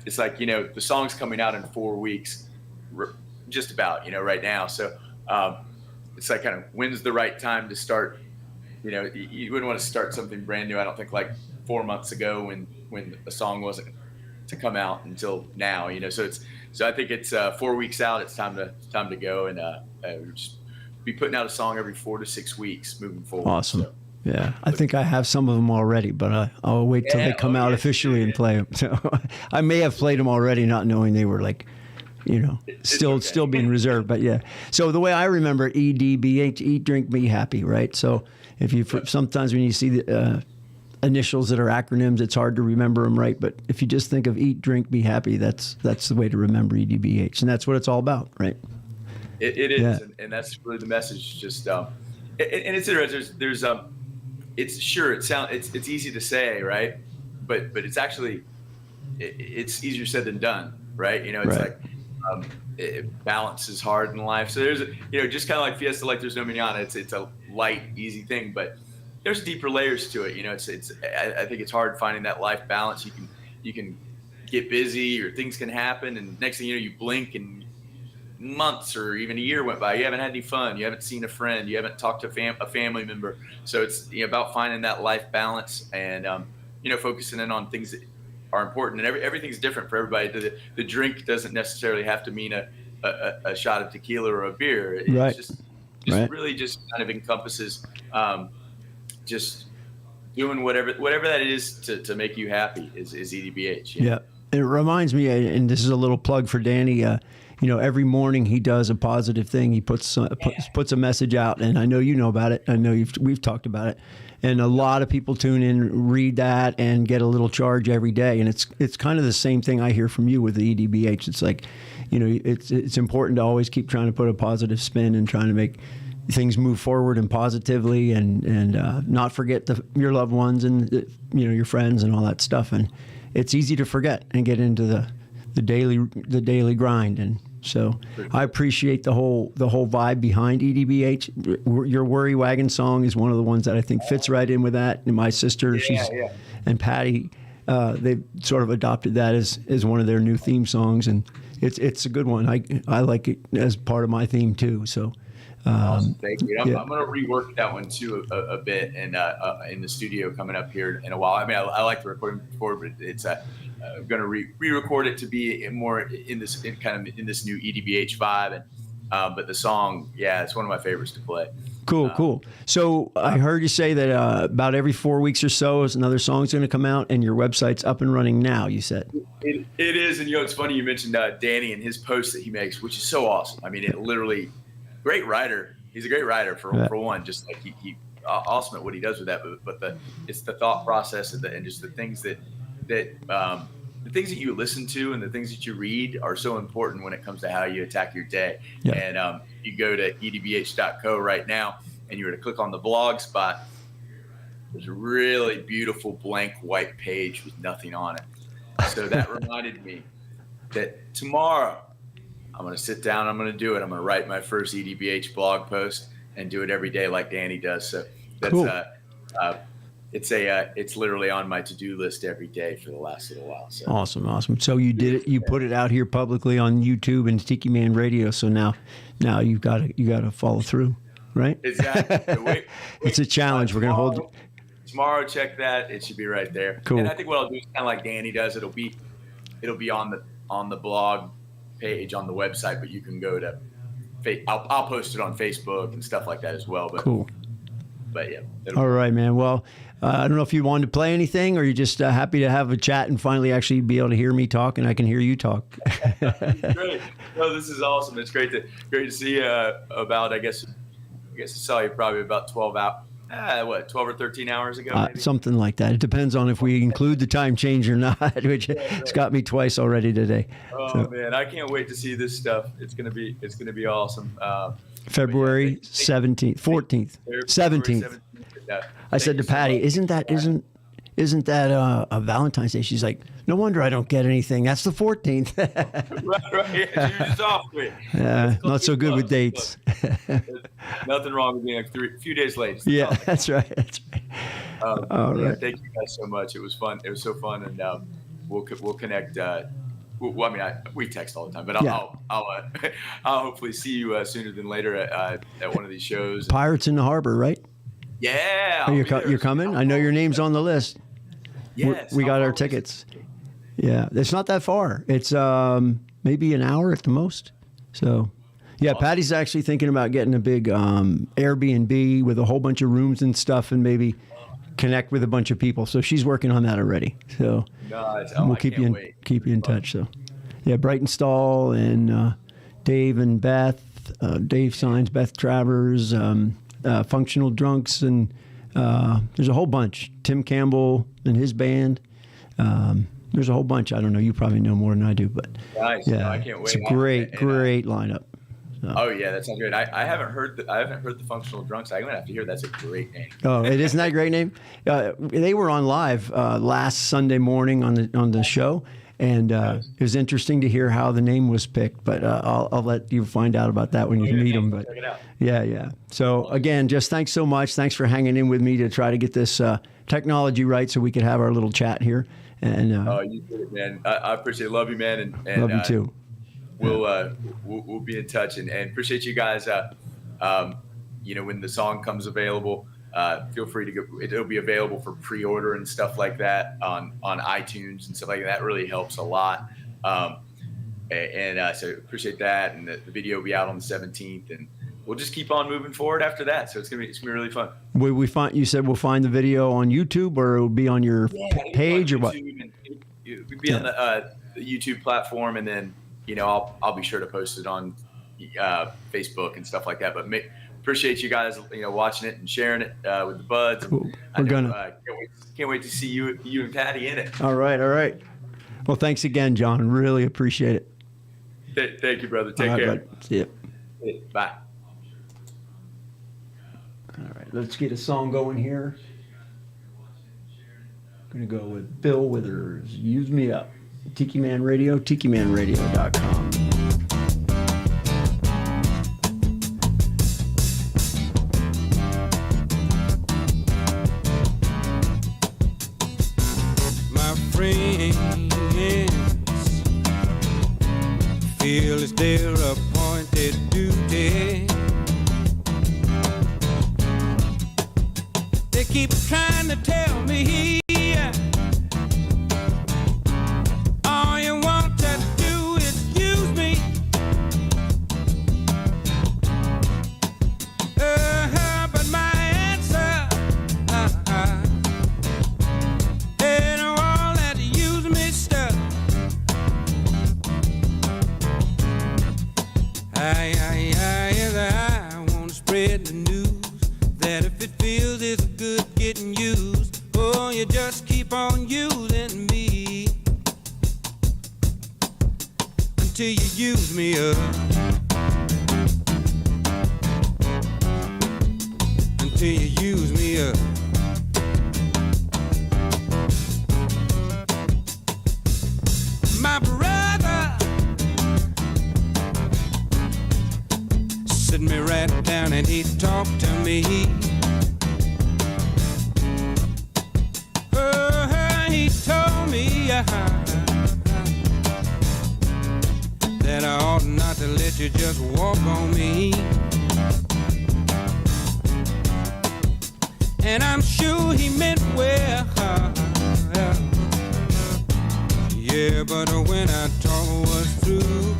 It's like, the song's coming out in 4 weeks, just about, right now. So it's like kind of when's the right time to start. You wouldn't want to start something brand new. I don't think like 4 months ago when a song wasn't to come out until now. So I think it's 4 weeks out. It's time to go, and we'll just be putting out a song every 4 to 6 weeks moving forward. Awesome. So. Yeah, I think I have some of them already, but I'll wait till they come out officially and play them. So I may have played them already, not knowing they were like, still being reserved. But yeah. So the way I remember EDBH, Eat, Drink, Be Happy, right? So if you sometimes when you see the initials that are acronyms, it's hard to remember them, right? But if you just think of Eat, Drink, Be Happy, that's the way to remember EDBH, and that's what it's all about, right? It is, yeah. and that's really the message. Just and it's interesting. There's it's easy to say, right? But it's actually it's easier said than done, right? It's right. Like balance is hard in life. So there's just kind of like Fiesta Like There's No Manana. It's a light, easy thing, but there's deeper layers to it. I think it's hard finding that life balance. You can get busy or things can happen, and next thing you know, you blink and months or even a year went by. You haven't had any fun. You haven't seen a friend. You haven't talked to a family member. So it's about finding that life balance and focusing in on things that are important. And everything's different for everybody. The drink doesn't necessarily have to mean a shot of tequila or a beer. It's right. just right. really just kind of encompasses just doing whatever that is to make you happy is EDBH. Yeah. It reminds me, and this is a little plug for Danny. Every morning he does a positive thing. He puts a message out, and I know you know about it. I know we've talked about it, and a lot of people tune in, read that, and get a little charge every day. And it's kind of the same thing I hear from you with the EDBH. It's like, it's important to always keep trying to put a positive spin and trying to make things move forward and positively, and not forget your loved ones and your friends and all that stuff. And it's easy to forget and get into the daily grind. And so I appreciate the whole vibe behind EDBH. Your Worry Wagon song is one of the ones that I think fits right in with that. And my sister, and Patti, they've sort of adopted that as one of their new theme songs, and it's a good one. I like it as part of my theme too. So. Awesome. Thank you. I'm going to rework that one too a bit, and in the studio coming up here in a while. I mean, I like the recording before, but it's I'm going to re-record it to be more in this new EDBH vibe. And but the song, it's one of my favorites to play. Cool. So I heard you say that about every 4 weeks or so is another song's going to come out, and your website's up and running now, you said. It is, and it's funny you mentioned Danny and his posts that he makes, which is so awesome. I mean, it literally. Great writer. He's a great writer for one. Just like he awesome at what he does with that. But it's the thought process and just the things that the things that you listen to and the things that you read are so important when it comes to how you attack your day. Yeah. And you go to edbh.co right now, and you were to click on the blog spot. There's a really beautiful blank white page with nothing on it. So that reminded me that tomorrow. I'm going to sit down. I'm going to do it. I'm going to write my first EDBH blog post and do it every day like Danny does. So that's cool. It's literally on my to-do list every day for the last little while. So. Awesome. So you did it. You put it out here publicly on YouTube and Tiki Man Radio. So now you've got to follow through, right? Exactly. Wait, it's a challenge. We're going to hold it. Tomorrow, check that. It should be right there. Cool. And I think what I'll do is kind of like Danny does. It'll be on the blog page on the website, but you can go to I'll post it on Facebook and stuff like that as well. But cool. But yeah. All right, man. Well, I don't know if you wanted to play anything, or you're just happy to have a chat and finally actually be able to hear me talk, and I can hear you talk. Great. No, this is awesome. It's great to see you. About I guess I saw you probably about 12 out. 12 or 13 hours ago, maybe? Something like that. It depends on if we include the time change or not, which it's got me twice already today. Oh man, I can't wait to see this stuff. It's gonna be awesome. February 17th, 14th, 17th. I said to Patti, "Isn't that a Valentine's Day?" She's like, "No wonder I don't get anything. That's the 14th." right. Yeah, you're just off with. Not so good with dates. Nothing wrong with being a few days late. Yeah, that's right. All right. Thank you guys so much. It was fun. It was so fun, and we'll connect. We text all the time, but I'll hopefully see you sooner than later at one of these shows. Pirates in the Harbor, right? Yeah. You're coming? I know your name's on the list. Yes. We got our tickets. Yeah, it's not that far. It's maybe an hour at the most. So, yeah, Patty's actually thinking about getting a big Airbnb with a whole bunch of rooms and stuff, and maybe connect with a bunch of people. So she's working on that already. So nice. we'll keep you in touch. So, yeah, Brighton Stall and Dave and Beth, Dave Signs, Beth Travers, Functional Drunks, and there's a whole bunch. Tim Campbell and his band. There's a whole bunch. I don't know. You probably know more than I do, but nice. Yeah, no, I can't wait. It's a great lineup. So. Oh yeah, that sounds great. I haven't heard the Functional Drunks. I'm gonna have to hear. That's a great name. Oh, isn't that a great name? They were on live last Sunday morning on the show, and it was interesting to hear how the name was picked. But I'll let you find out about that when you meet them. But check it out. Yeah. So again, just thanks so much. Thanks for hanging in with me to try to get this technology right so we could have our little chat here. And you did it, man. I appreciate it. Love you, man. And love you too. We'll be in touch and appreciate you guys. When the song comes available, feel free to go. It'll be available for pre-order and stuff like that on iTunes and stuff like that. That really helps a lot. So appreciate that. And the video will be out on the 17th, and we'll just keep on moving forward after that. So it's gonna be really fun. You said we'll find the video on YouTube, or it will be on your page, or what? It'll be on the YouTube platform, and then I'll be sure to post it on Facebook and stuff like that. But appreciate you guys watching it and sharing it with the buds. Cool. Can't wait to see you and Patti in it. All right. Well, thanks again, John. Really appreciate it. Thank you, brother. Take care. Bud. See ya. Bye. All right, let's get a song going here. I'm going to go with Bill Withers, Use Me Up. Tiki Man Radio, tikimanradio.com. My friends feel it's their appointed duty. They keep trying to tell me all you want to do is use me. But my answer ain't all that use me stuff. I want to spread the news that if it feels it's good getting used, oh, you just keep on using me until you use me up. Until you use me up. My brother sit me right down and he talked to me. He told me that I ought not to let you just walk on me. And I'm sure he meant well. Yeah, but when I talk was through,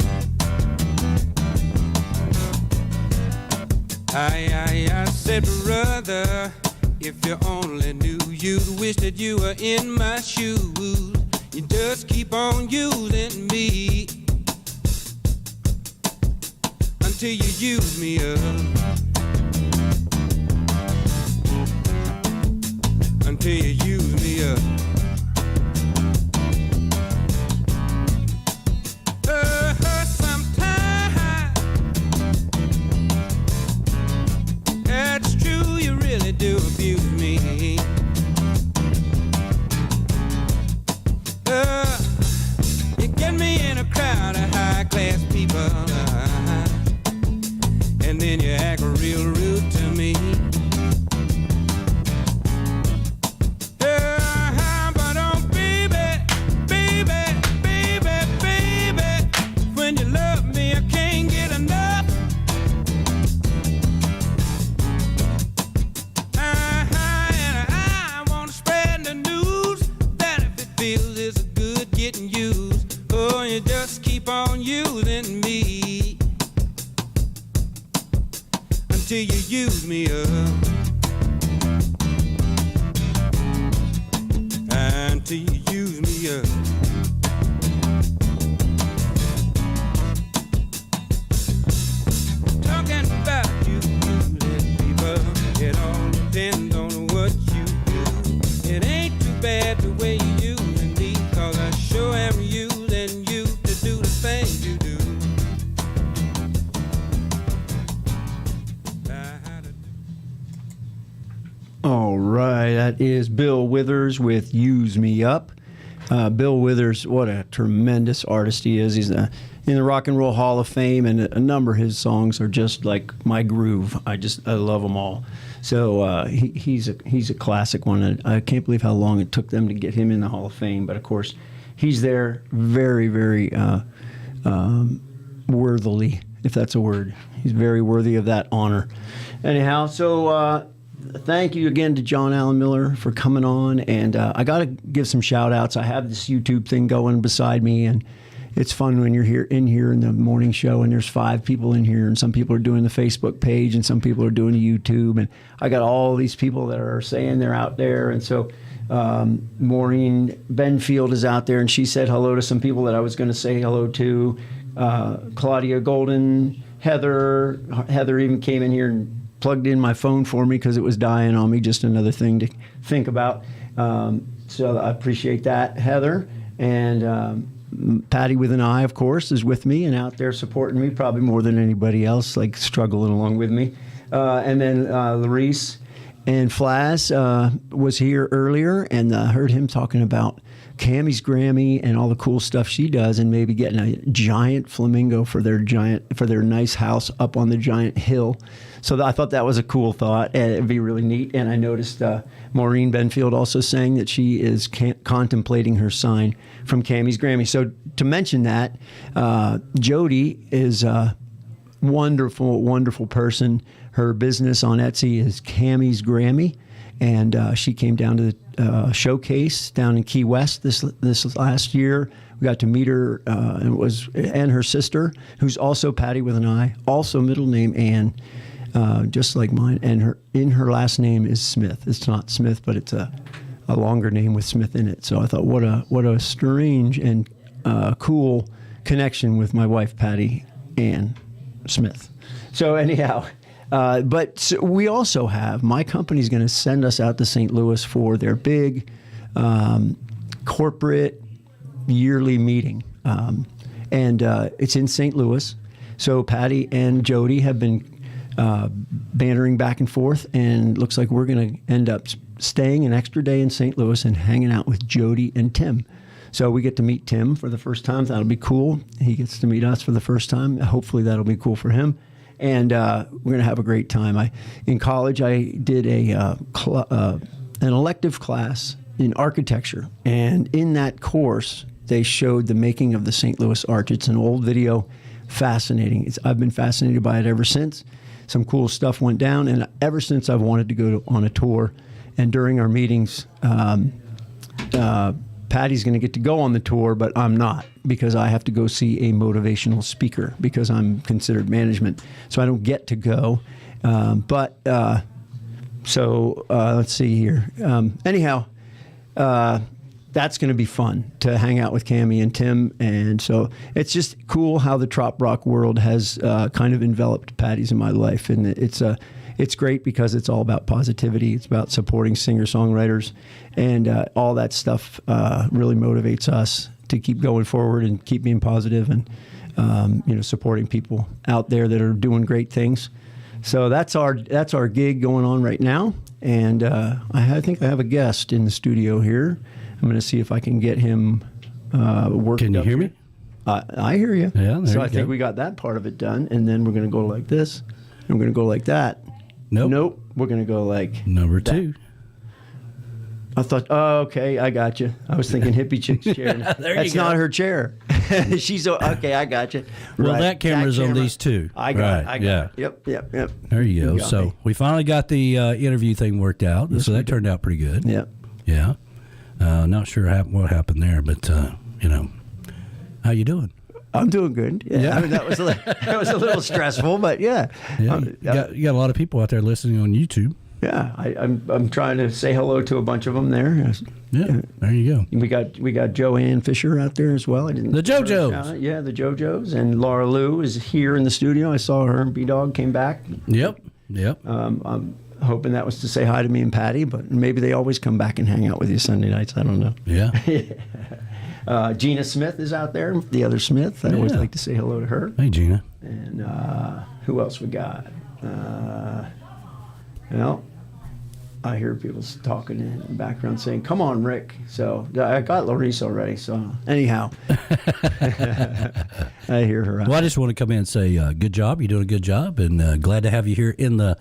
I said, brother, if you only knew, you'd wish that you were in my shoes. You just keep on using me until you use me up. Until you use me up. Sometimes it's true, you really do abuse me. You get me in a crowd of high-class people, and then you act real rude to me. But oh, baby, baby, baby, baby, when you love me, I can't get enough. And I want to spread the news that if it feels it's good getting used, oh, you just keep on using me until you use me up. Until you use me up. Talking about you, let people, it all depends on what you do. It ain't too bad the way you using me, 'cause I sure am using you to do the things you do. All right, that is Bill Withers with Use Me Up. Bill Withers, what a tremendous artist he is. He's in the Rock and Roll Hall of Fame, and a number of his songs are just like my groove. I love them all. So he's a classic one. I can't believe how long it took them to get him in the Hall of Fame, but of course he's there very, very worthily, if that's a word. He's very worthy of that honor. Anyhow, so thank you again to John Allan Miller for coming on, and I got to give some shout outs. I have this YouTube thing going beside me, and it's fun when you're in the morning show and there's 5 people in here, and some people are doing the Facebook page and some people are doing the YouTube, and I got all these people that are saying they're out there. And so Maureen Benfield is out there, and she said hello to some people that I was going to say hello to. Claudia Golden, Heather even came in here and plugged in my phone for me because it was dying on me. Just another thing to think about. So I appreciate that, Heather. And Patti with an I, of course, is with me and out there supporting me probably more than anybody else, like struggling along with me. And then Larice and Flas was here earlier, and heard him talking about Cammie's Grammy and all the cool stuff she does, and maybe getting a giant flamingo for their nice house up on the giant hill. So I thought that was a cool thought, and it'd be really neat. And I noticed Maureen Benfield also saying that she is contemplating her sign from Cammie's Grammy. So to mention that, Jody is a wonderful, wonderful person. Her business on Etsy is Cammie's Grammy, and she came down to the showcase down in Key West this last year. We got to meet her and her sister, who's also Patti with an I, also middle name Ann, just like mine, and her last name is Smith. It's not Smith, but it's a longer name with Smith in it. So I thought, what a strange and cool connection with my wife Patti Ann Smith. So anyhow. But we also have, my company's going to send us out to St. Louis for their big corporate yearly meeting. And it's in St. Louis. So Patti and Jody have been bantering back and forth, and looks like we're going to end up staying an extra day in St. Louis and hanging out with Jody and Tim. So we get to meet Tim for the first time. That'll be cool. He gets to meet us for the first time. Hopefully that'll be cool for him. And we're going to have a great time. In college, I did an elective class in architecture. And in that course, they showed the making of the St. Louis Arch. It's an old video, fascinating. I've been fascinated by it ever since. Some cool stuff went down. And ever since, I've wanted to go on a tour. And during our meetings, Patty's going to get to go on the tour, but I'm not, because I have to go see a motivational speaker because I'm considered management. So I don't get to go. Let's see here. Anyhow, that's going to be fun to hang out with Cammie and Tim. And so it's just cool how the trop rock world has kind of enveloped Patty's in my life. And it's great because it's all about positivity. It's about supporting singer-songwriters, and all that stuff really motivates us to keep going forward and keep being positive and supporting people out there that are doing great things. So that's our gig going on right now, and I think I have a guest in the studio here. I'm going to see if I can get him working. Can you hear me? I hear you. Yeah, so I think we got that part of it done, and then we're going to go like this, and we're going to go like that. Nope. We're going to go like number that. 2. I thought, oh, okay, I got you. I was thinking hippie chick's chair. That's not her chair. She's okay. I got you. Well, right. that camera's on these two. I got it. Yeah. Yep. There you go. You So me. we finally got the interview thing worked out. Yes, so that turned out pretty good. Yep. Yeah. Not sure what happened there, but how you doing? I'm doing good. Yeah. I mean, that was a little stressful, but yeah. Yeah. You got a lot of people out there listening on YouTube. Yeah, I'm trying to say hello to a bunch of them there. Yeah, there you go. We got Joanne Fisher out there as well. The JoJos. Yeah, the JoJos, and Laura Lou is here in the studio. I saw her and B-Dog came back. Yep. I'm hoping that was to say hi to me and Patty, but maybe they always come back and hang out with you Sunday nights. I don't know. Yeah. Gina Smith is out there, the other Smith. I always like to say hello to her. Hey, Gina. And who else we got? I hear people talking in the background saying, "Come on, Rick." So I got Larice already. So anyhow, I hear her. Well, I just want to come in and say, good job. You're doing a good job, and glad to have you here in the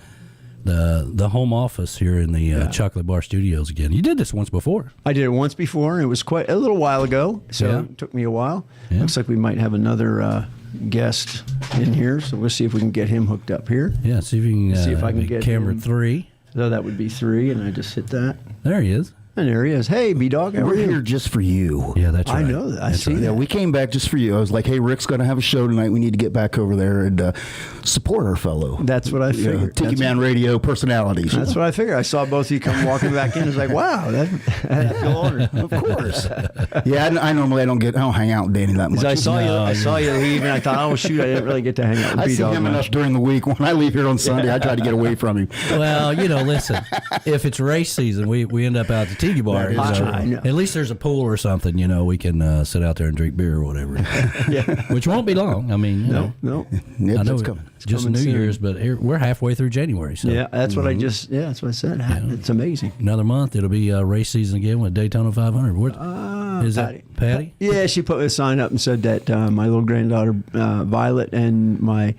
home office here in the Chocolate Bar Studios again. You did this once before. I did it once before. It was quite a little while ago, so it took me a while. Yeah. Looks like we might have another guest in here, so we'll see if we can get him hooked up here. Yeah, see if you can. See if I can get camera him. 3. So that would be 3, and I just hit that. There he is. And there he is. Hey, B-Dog, how are you? We're here just for you. Yeah, that's right. I know that. I see that. Yeah, we came back just for you. I was like, hey, Rick's going to have a show tonight. We need to get back over there and support our fellow. That's what I figured. Tiki Man Radio personalities. That's what I figured. I saw both of you come walking back in. I was like, wow, I feel honored. Of course. Yeah, I normally don't hang out with Danny that much. I saw you leave, and I thought, oh, shoot, I didn't really get to hang out with B-Dog. I see him enough during the week. When I leave here on Sunday, I try to get away from him. Well, listen, if it's race season, we end up out at the tiki bar. That is true. I know. At least there's a pool or something. We can sit out there and drink beer or whatever. Which won't be long. I mean, No. I know it's coming. it's just coming New soon. Year's, but we're halfway through January. So Yeah, that's what that's what I said. It's amazing. another month, it'll be race season again with Daytona 500. What is that, Patty? Yeah, she put a sign up and said that my little granddaughter Violet and my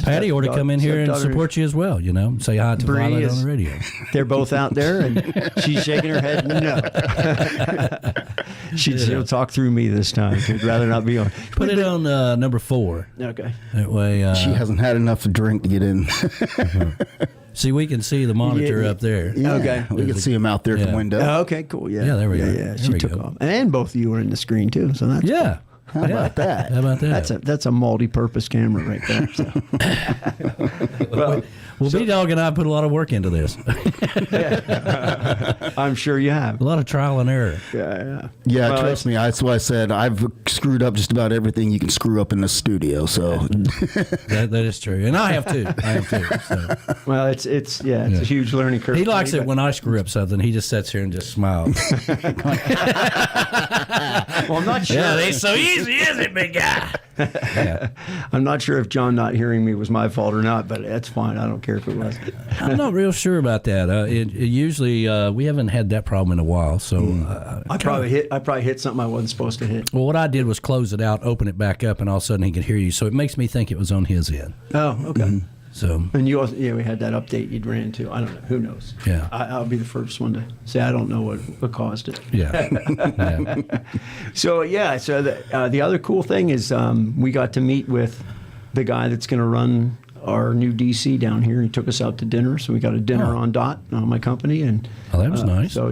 Patty ought to come in here and stepdaughter support you as well. Say hi to Bree Violet is- on the radio. They're both out there, and she's shaking her head no. She'll talk through me this time. She'd rather not be on. Put it on number 4. Okay. That way, She hasn't had enough to drink to get in. see, we can see the monitor up there. Yeah, Okay. we can see him out there at the window. Oh, okay, cool. Yeah. Yeah, there we go. Yeah, she There we took go. off, and both of you were in the screen too. So that's Yeah. How about that? How about that? that's a multi-purpose camera right there. So. Well, B-Dog and I put a lot of work into this. I'm sure you have. A lot of trial and error. Yeah. Yeah, Well, trust me. That's why I said I've screwed up just about everything you can screw up in the studio. So That is true. And I have too. So. Well, it's a huge learning curve. He for likes me, it but- when I screw up something. He just sits here and just smiles. Well, I'm not sure. Yeah, it ain't so easy, is it, big guy? I'm not sure if John not hearing me was my fault or not, but that's fine. I don't care if it was. I'm not real sure about that. Usually, we haven't had that problem in a while. So I probably hit something I wasn't supposed to hit. Well, what I did was close it out, open it back up, and all of a sudden he could hear you. So it makes me think it was on his end. Oh, okay. So And you also, we had that update you'd ran into. I don't know. Who knows? Yeah. I'll be the first one to say I don't know what caused it. yeah. So the other cool thing is we got to meet with the guy that's going to run our new DC down here. He took us out to dinner, so we got a dinner on Dot on my company, and that was nice. So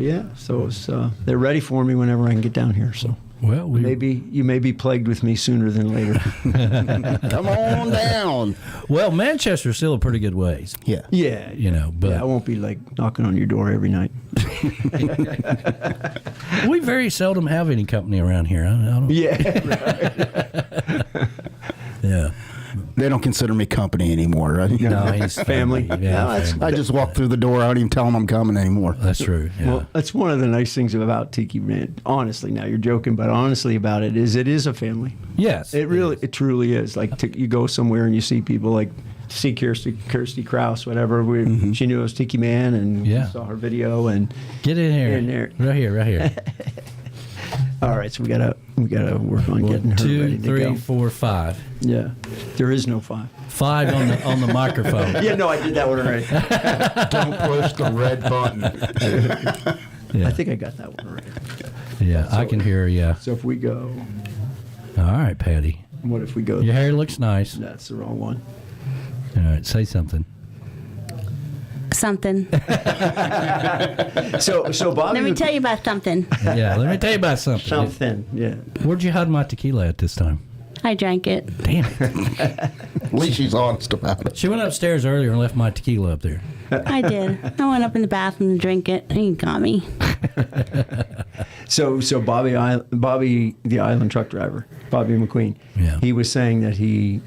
it's, they're ready for me whenever I can get down here. So well, maybe you may be plagued with me sooner than later. come on down. Well, Manchester's still a pretty good ways. Yeah. Yeah, But I won't be like knocking on your door every night. we very seldom have any company around here. I don't. Yeah. They don't consider me company anymore, right? No, he's Family. Yeah, No, family. I just walk through the door. I don't even tell them I'm coming anymore. That's true. Yeah. Well, that's one of the nice things about Tiki Man. Honestly, now you're joking, but honestly about it is a family. Yes. It truly is. Like you go somewhere and you see people like see Kirsty Krause, whatever. She knew it was Tiki Man, and we saw her video and get in here. In there. Right here. All right, so we gotta work on getting her 2, ready to 3, go. 4, 5. Yeah, there is no 5. 5 on the microphone. Yeah, no, I did that one already. Don't push the red button. I think I got that one already. Yeah, I can hear you. So if we go, All right, Patty. what if we go? Your hair looks nice. That's the wrong one. All right, say something. Something. So Bobby. Let me tell you about something. Yeah, let me tell you about something. Something. Yeah. Where'd you hide my tequila at this time? I drank it. Damn it. At least she's honest about it. She went upstairs earlier and left my tequila up there. I did. I went up in the bathroom to drink it. He got me. So Bobby, the island truck driver, Bobby McQueen. Yeah. He was saying that he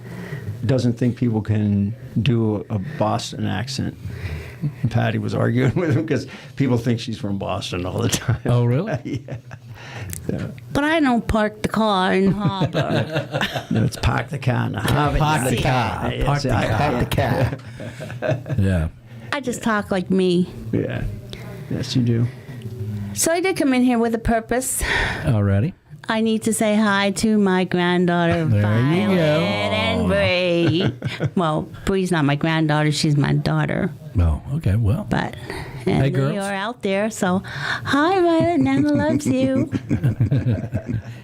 doesn't think people can do a Boston accent. And Patty was arguing with him because people think she's from Boston all the time. Oh, really? Yeah. So, But I don't park the car in the harbor. no, it's park the car in the harbor. Park the car. Yes, Park the I- car. Park the cat. Yeah. I just talk like me. Yeah. Yes, you do. So I did come in here with a purpose. Alrighty. I need to say hi to my granddaughter, There Violet you go. and Bree. Well, Bree's not my granddaughter; she's my daughter. Oh, okay. Well. But Hey, they girls. are out there. So, hi, Violet. Nana loves you.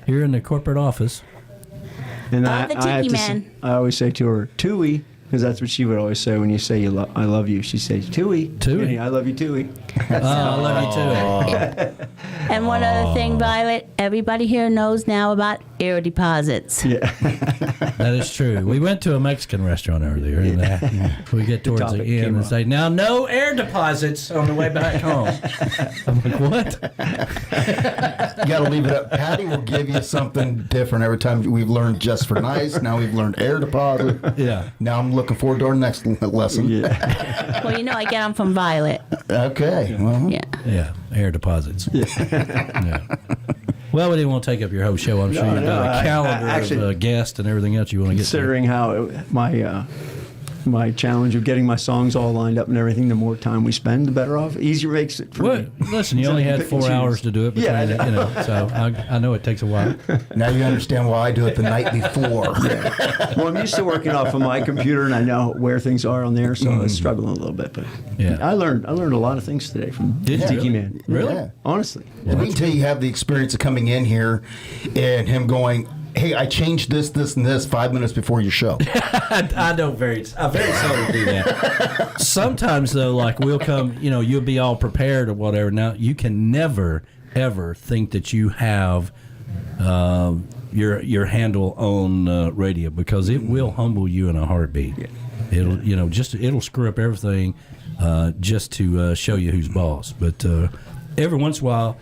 You're in the corporate office. And Oh, I the have Tiki to Man. say, I always say to her, Tui, because that's what she would always say when you say I love you. She says, Tui. Tui. I love you, Tui. Oh, I love you too. And one other thing, Violet. Everybody here knows now about air deposits. Yeah. That is true. We went to a Mexican restaurant earlier, and we get towards the topic end came and up. say, "Now, no air deposits on the way back home." I'm like, "What?" You got to leave it up. Patty will give you something different every time. We've learned just for nice. Now we've learned air deposit. Yeah. Now I'm looking forward to our next lesson. Yeah. Well, you know I get them from Violet. Okay. Well, Yeah. Yeah. air deposits. Yeah. Well, we didn't want to take up your whole show. I'm sure you've got a calendar of guests and everything else you want to get to. Considering how my challenge of getting my songs all lined up and everything, the more time we spend, the better off. Easier makes it for me. Listen, you only had 4 hours to do it. So I know it takes a while. Now you understand why I do it the night before. Well, I'm used to working off of my computer, and I know where things are on there, so I was struggling a little bit. But I learned a lot of things today from Tiki Man. Really? Yeah. Honestly. Well, wait until you have the experience of coming in here and him going, hey, I changed this, and this 5 minutes before your show. I very seldom do that. Sometimes, though, like we'll come, you'll be all prepared or whatever. Now, you can never, ever think that you have your handle on radio, because it will humble you in a heartbeat. Yeah. It'll screw up everything just to show you who's boss. But every once in a while,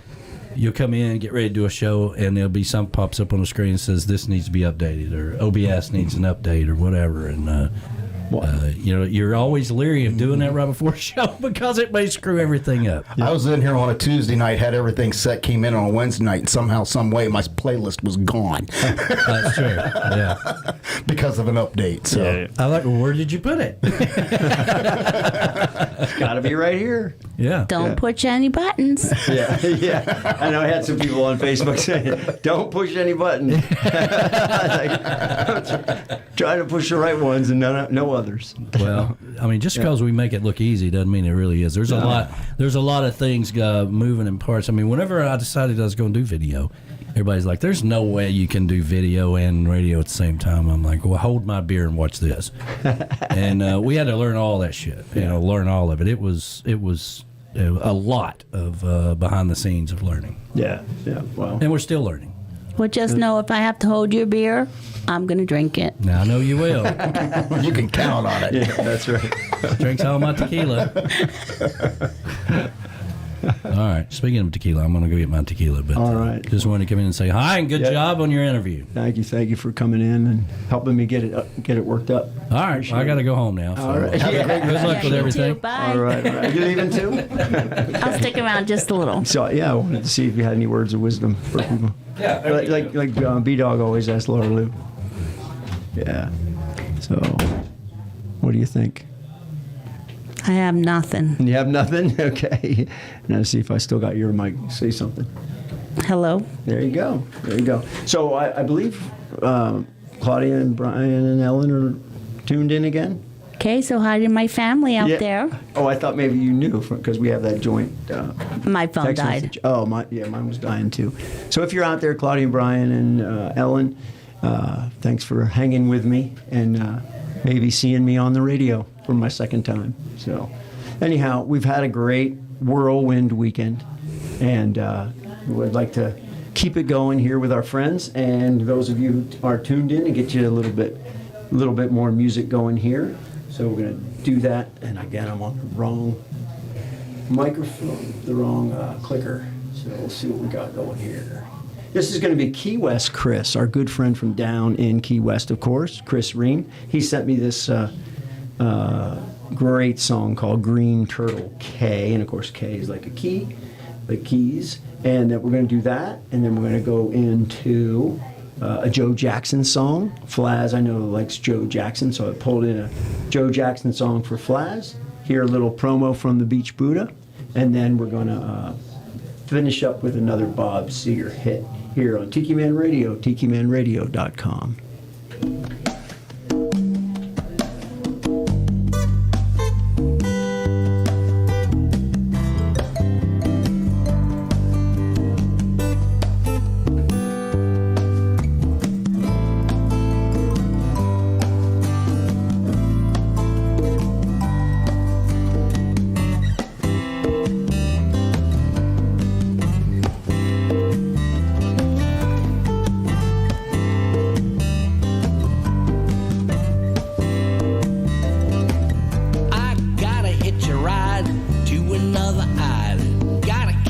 you'll come in and get ready to do a show, and there'll be something pops up on the screen and says this needs to be updated, or OBS needs an update, or whatever. And you're always leery of doing that right before a show because it may screw everything up. I was in here on a Tuesday night, had everything set, came in on a Wednesday night, and somehow, some way, my playlist was gone. That's true. Yeah, because of an update. So I like. Where did you put it? It's got to be right here. Yeah. Don't push any buttons. Yeah. I know I had some people on Facebook saying, "Don't push any buttons." Try to push the right ones and no others. Well, I mean, just because we make it look easy doesn't mean it really is. There's a lot. There's a lot of things moving in parts. I mean, whenever I decided I was going to do video, everybody's like, "There's no way you can do video and radio at the same time." I'm like, "Well, hold my beer and watch this." And we had to learn all that shit. Learn all of it. It was a lot of behind the scenes of learning. Yeah. Wow. And we're still learning. Well, just know if I have to hold your beer, I'm going to drink it. Now, I know you will. You can count on it. Yeah, that's right. Drinks all my tequila. All right. Speaking of tequila, I'm going to go get my tequila. But all right. Just wanted to come in and say hi and good job on your interview. Thank you for coming in and helping me get it worked up. All right. Well, I got to go home now. So all right. Good luck with everything. Too. Bye. All right. Are you leaving too? I'll stick around just a little. So I wanted to see if you had any words of wisdom for people. Yeah. Like B-Dog always asks Laura Lou. Yeah. So, what do you think? I have nothing. You have nothing? Okay. Now see if I still got your mic. Say something. Hello. There you go. So I believe Claudia and Brian and Ellen are tuned in again. Okay, so hi to my family out there. Oh, I thought maybe you knew because we have that joint. My phone text died. Message. Oh, mine was dying too. So if you're out there, Claudia and Brian and Ellen, thanks for hanging with me and maybe seeing me on the radio for my second time. So anyhow, we've had a great whirlwind weekend, and we'd like to keep it going here with our friends and those of you who are tuned in and get you a little bit more music going here. So we're going to do that. And again, I'm on the wrong microphone, the wrong clicker. So we'll see what we got going here. This is going to be Key West Chris, our good friend from down in Key West, of course, Chris Ream. He sent me this great song called Green Turtle K. And of course, K is like a key, like keys. And we're going to do that. And then we're going to go into a Joe Jackson song. Flaz, I know, likes Joe Jackson, so I pulled in a Joe Jackson song for Flaz. Hear a little promo from the Beach Buddha, and then we're going to finish up with another Bob Seger hit here on Tiki Man Radio, tikimanradio.com.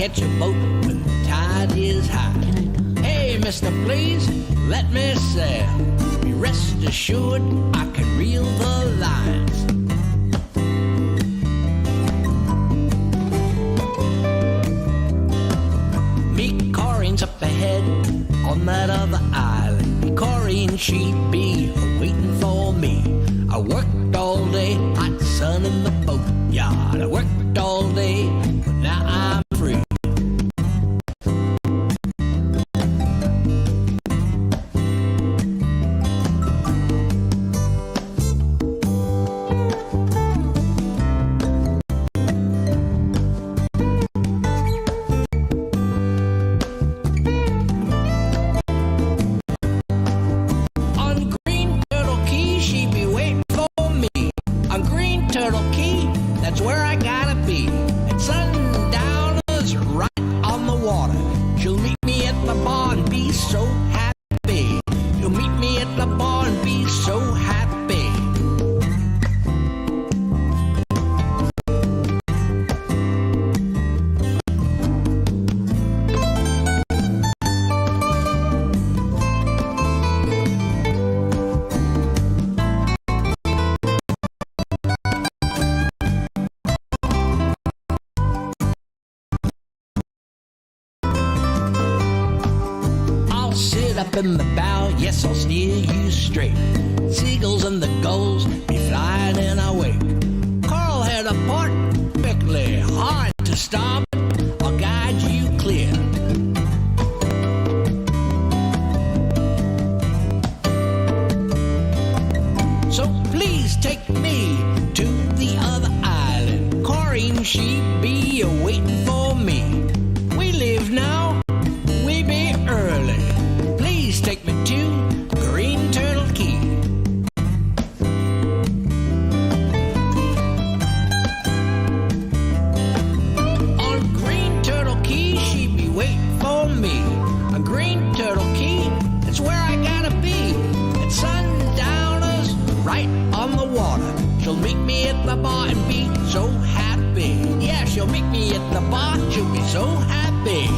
catch a boat when the tide is high. Hey, mister, please, let me sail. Be rest assured I can reel the lines. Carleen, she'd be waiting for me. I worked all day, hot sun in the boatyard. I worked all day, but now I'm free. Up in the bow, yes, I'll steer you straight. Seagulls and the gulls be flying in our wake. Coral head apart, quickly, hard to stop. I'll guide you clear. So please take me to the other island. Corrine, she be waiting for me. We leave now, we be early. Please take me to Green Turtle Key. On Green Turtle Key, she be waiting for me. On Green Turtle Key, it's where I gotta be. It's sundowners right on the water. She'll meet me at the bar and be so happy. Yeah, she'll meet me at the bar, she'll be so happy.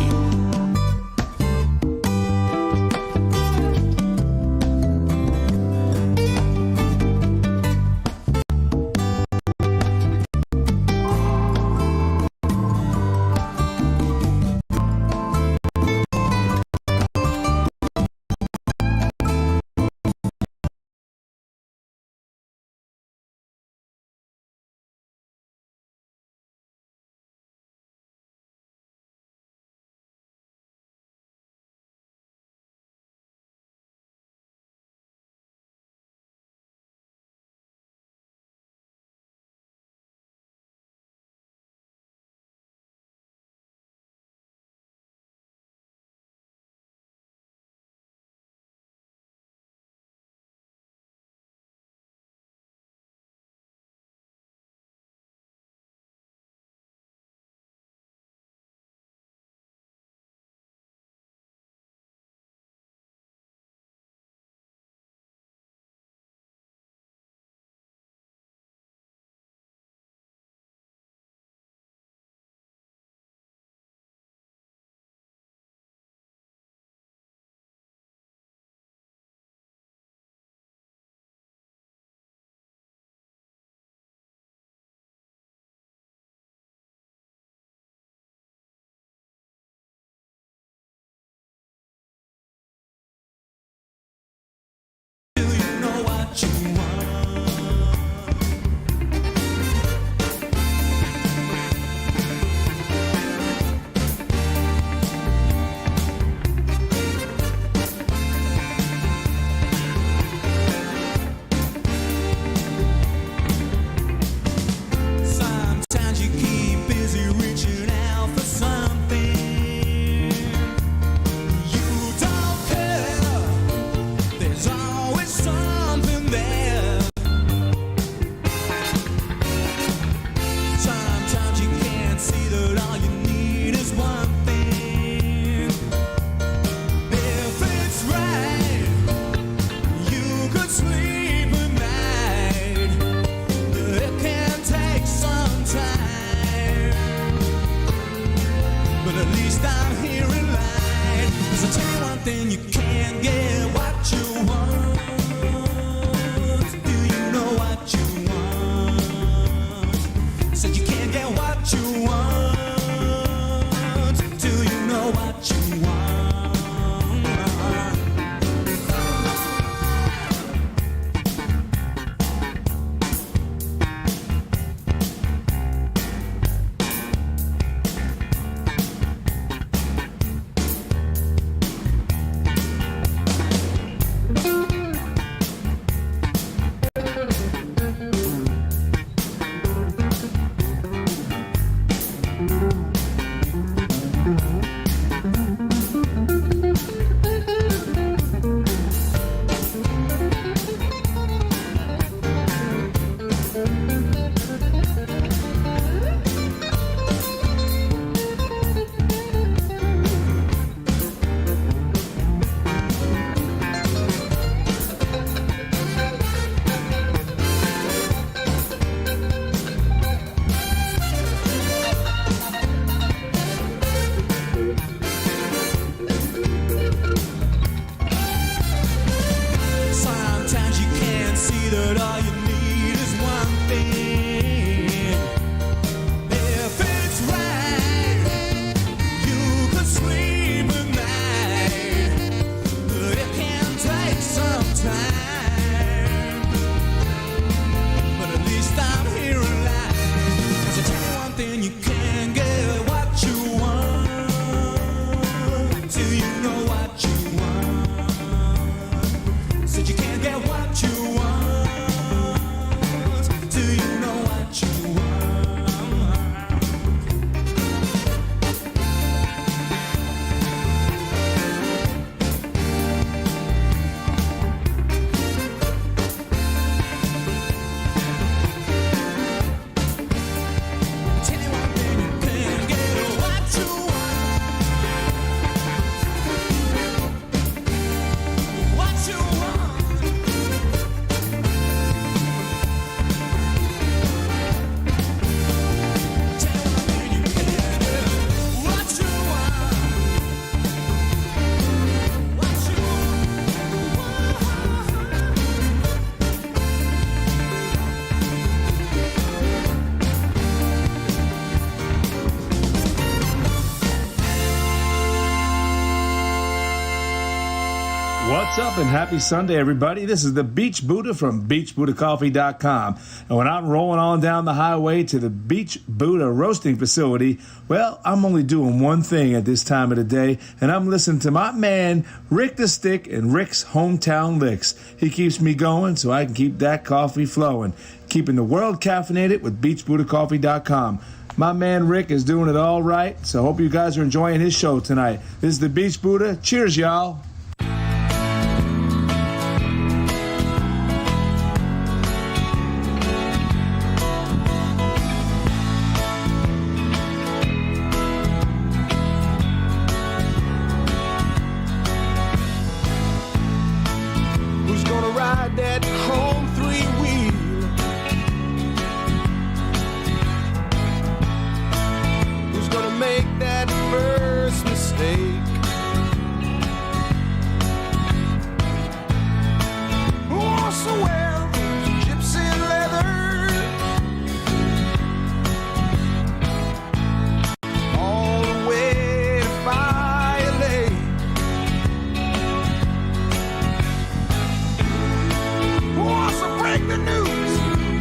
What's up and happy Sunday, everybody. This is the Beach Buddha from BeachBuddhaCoffee.com. And when I'm rolling on down the highway to the Beach Buddha roasting facility, well, I'm only doing one thing at this time of the day, and I'm listening to my man, Rick the Stick, and Rick's Hometown Licks. He keeps me going so I can keep that coffee flowing. Keeping the world caffeinated with BeachBuddhaCoffee.com. My man Rick is doing it all right, so I hope you guys are enjoying his show tonight. This is the Beach Buddha. Cheers, y'all. Who's gonna ride that chrome three-wheel? Who's gonna make that first mistake? Who wants to wear gypsy leather all the way to Fire Lake? Who wants to break the news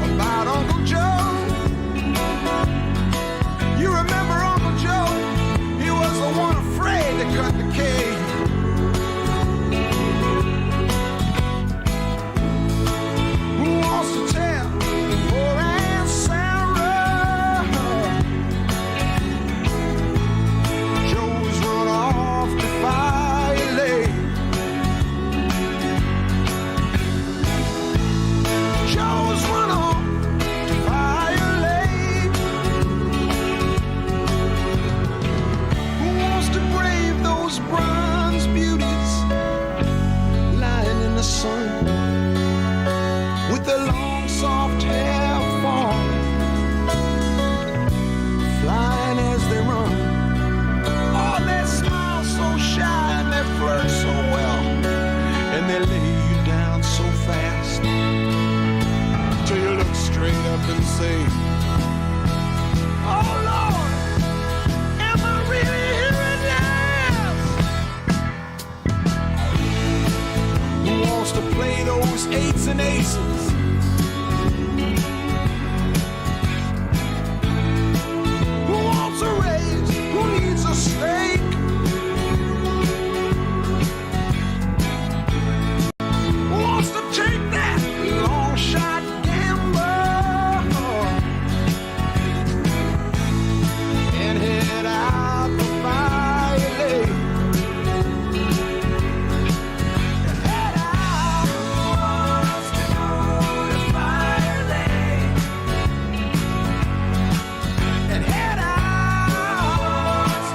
about Uncle Joe? You remember Uncle Joe? He was the one afraid to cut the cake. Who wants to tell poor Aunt Sarah Joe's run off to Fire Lake? Joe's run off to Fire Lake. Who wants to brave those bronze beauties lying in the sun with their long soft hair falling, flying as they run? Oh, they smile so shy and they flirt so well, and they lay you down so fast till you look straight up and say, oh Lord, am I really hearing this? Who wants to play those eights and aces? Who wants a raise? Who needs a steak? Who wants to take that long shot gamble and head out the Fire Lake? Head out to Fire Lake. And head out to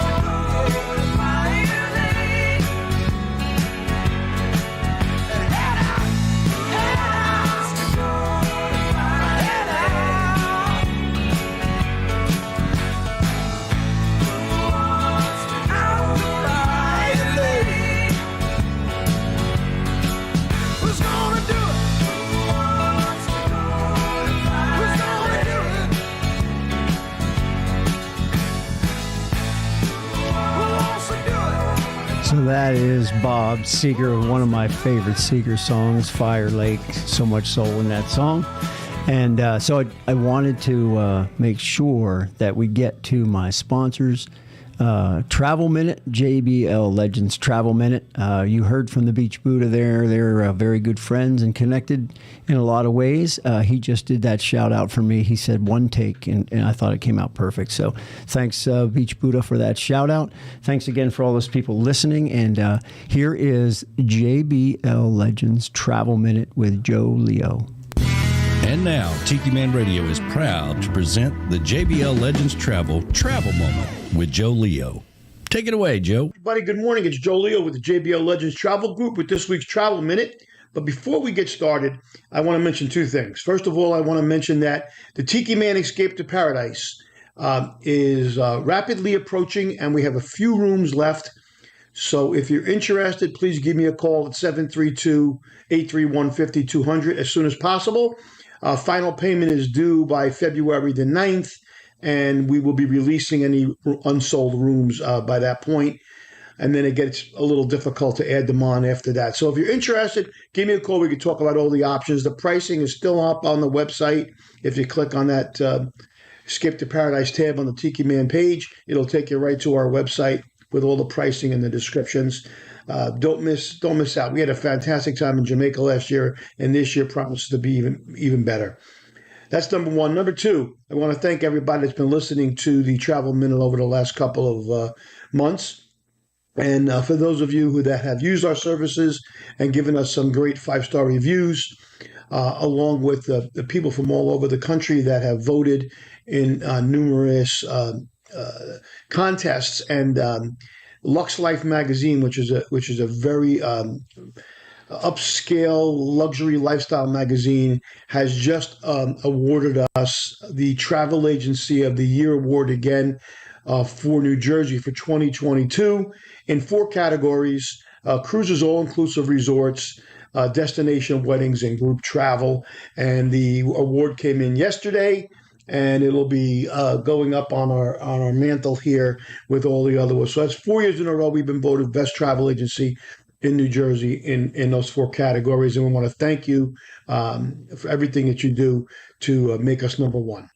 Fire Lake. And head out. Who's gonna do it? Who's gonna do it? Who wants to do it? So that is Bob Seger, one of my favorite Seger songs, Fire Lake. So much soul in that song. And so I wanted to make sure that we get to my sponsors. Travel Minute, JBL Legends Travel Minute. You heard from the Beach Buddha there. They're very good friends and connected in a lot of ways. He just did that shout out for me. He said one take, and I thought it came out perfect. So thanks, Beach Buddha, for that shout out. Thanks again for all those people listening. And here is JBL Legends Travel Minute with Joe Leo. And now, Tiki Man Radio is proud to present the JBL Legends Travel Moment with Joe Leo. Take it away, Joe. Everybody, good morning. It's Joe Leo with the JBL Legends Travel Group with this week's Travel Minute. But before we get started, I want to mention two things. First of all, I want to mention that the Tiki Man Escape to Paradise is rapidly approaching, and we have a few rooms left. So if you're interested, please give me a call at 732-831-5200 as soon as possible. Final payment is due by February the 9th, and we will be releasing any unsold rooms by that point. and then it gets a little difficult to add them on after that. So if you're interested, give me a call. We can talk about all the options. The pricing is still up on the website. If you click on that Skip to Paradise tab on the Tiki Man page, it'll take you right to our website with all the pricing and the descriptions. Don't miss out. We had a fantastic time in Jamaica last year, and this year promises to be even better. That's number one. Number two, I want to thank everybody that's been listening to the Travel Minute over the last couple of months. And for those of you that have used our services and given us some great 5-star reviews, along with the people from all over the country that have voted in numerous contests, and Lux Life magazine, which is a very upscale luxury lifestyle magazine, has just awarded us the Travel Agency of the Year award again for New Jersey for 2022 in 4 categories: cruises, all-inclusive resorts, destination weddings, and group travel. And the award came in yesterday, and it'll be going up on our mantle here with all the other ones. So that's 4 years in a row we've been voted best travel agency in New Jersey in those 4 categories. And we want to thank you for everything that you do to make us number one.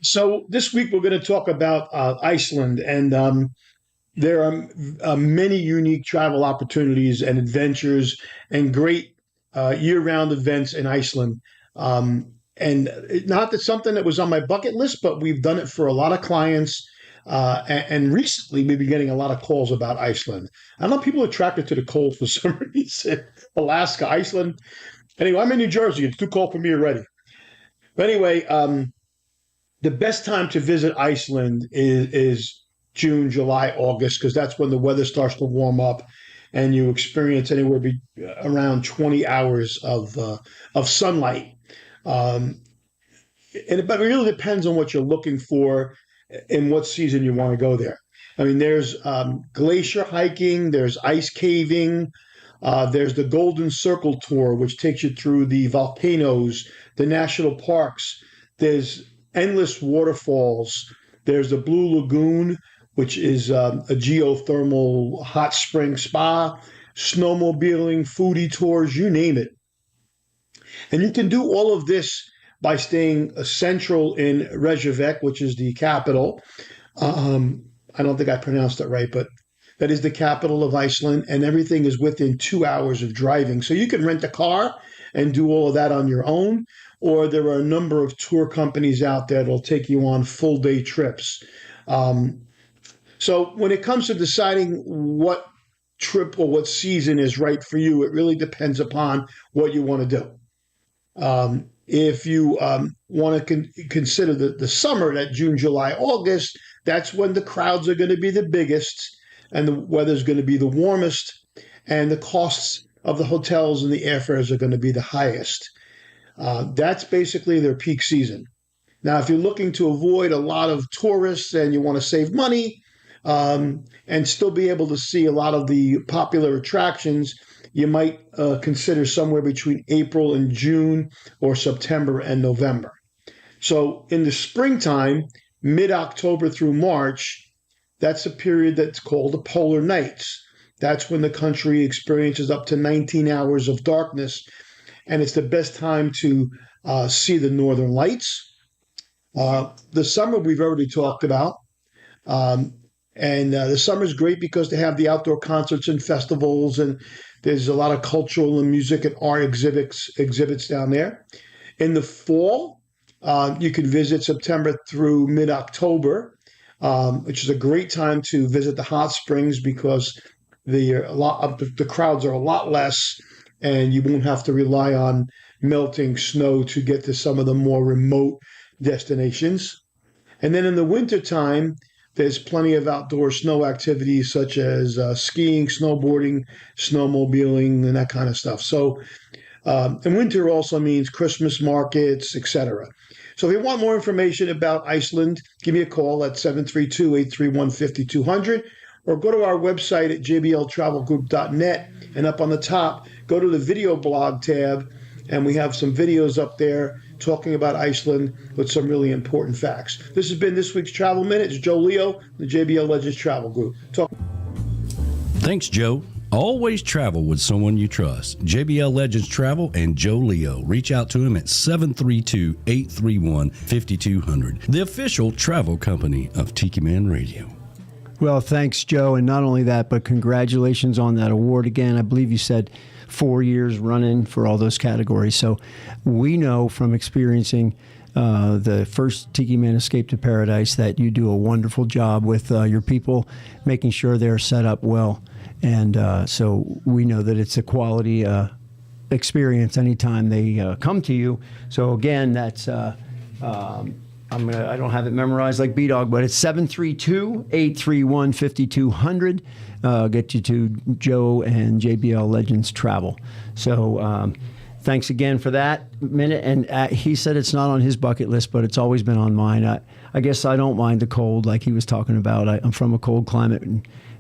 So this week we're going to talk about Iceland, and there are many unique travel opportunities and adventures and great year-round events in Iceland. And not that something that was on my bucket list, but we've done it for a lot of clients. And recently we've been getting a lot of calls about Iceland. I know people are attracted to the cold for some reason. Alaska, Iceland. Anyway, I'm in New Jersey. It's too cold for me already. But anyway, the best time to visit Iceland is June, July, August, because that's when the weather starts to warm up and you experience anywhere around 20 hours of sunlight. But it really depends on what you're looking for and what season you want to go there. I mean, there's glacier hiking, there's ice caving, there's the Golden Circle Tour, which takes you through the volcanoes, the national parks. There's endless waterfalls. There's the Blue Lagoon, which is a geothermal hot spring spa, snowmobiling, foodie tours, you name it. And you can do all of this by staying central in Reykjavik, which is the capital. I don't think I pronounced it right, but that is the capital of Iceland, and everything is within 2 hours of driving. So you can rent a car and do all of that on your own, or there are a number of tour companies out there that'll take you on full-day trips. So when it comes to deciding what trip or what season is right for you, it really depends upon what you want to do. If you want to consider the summer, that June, July, August, that's when the crowds are going to be the biggest and the weather's going to be the warmest, and the costs of the hotels and the airfares are going to be the highest. That's basically their peak season. Now, if you're looking to avoid a lot of tourists and you want to save money and still be able to see a lot of the popular attractions, you might consider somewhere between April and June, or September and November. So in the springtime, mid-October through March, that's a period that's called the polar nights. That's when the country experiences up to 19 hours of darkness, and it's the best time to see the northern lights. The summer we've already talked about. And the summer is great because they have the outdoor concerts and festivals, and there's a lot of cultural and music and art exhibits down there. In the fall, you can visit September through mid-October, which is a great time to visit the hot springs because the crowds are a lot less, and you won't have to rely on melting snow to get to some of the more remote destinations. And then in the wintertime, there's plenty of outdoor snow activities such as skiing, snowboarding, snowmobiling, and that kind of stuff. So, and winter also means Christmas markets, etc. So if you want more information about Iceland, give me a call at 732-831-5200, or go to our website at jbltravelgroup.net, and up on the top, go to the video blog tab, and we have some videos up there talking about Iceland with some really important facts. This has been this week's Travel Minute. It's Joe Leo, the JBL Legends Travel Group. Thanks, Joe. Always travel with someone you trust. JBL Legends Travel and Joe Leo. Reach out to him at 732-831-5200. The official travel company of Tiki Man Radio. Well, thanks, Joe. And not only that, but congratulations on that award again. I believe you said 4 years running for all those categories. So we know from experiencing the first Tiki Man Escape to Paradise that you do a wonderful job with your people, making sure they're set up well. And so we know that it's a quality experience anytime they come to you. So again, that's I don't have it memorized like B-Dog, but it's 732-831-5200. Get you to Joe and JBL Legends Travel. So thanks again for that minute. And he said it's not on his bucket list, but it's always been on mine. I guess I don't mind the cold like he was talking about. I'm from a cold climate,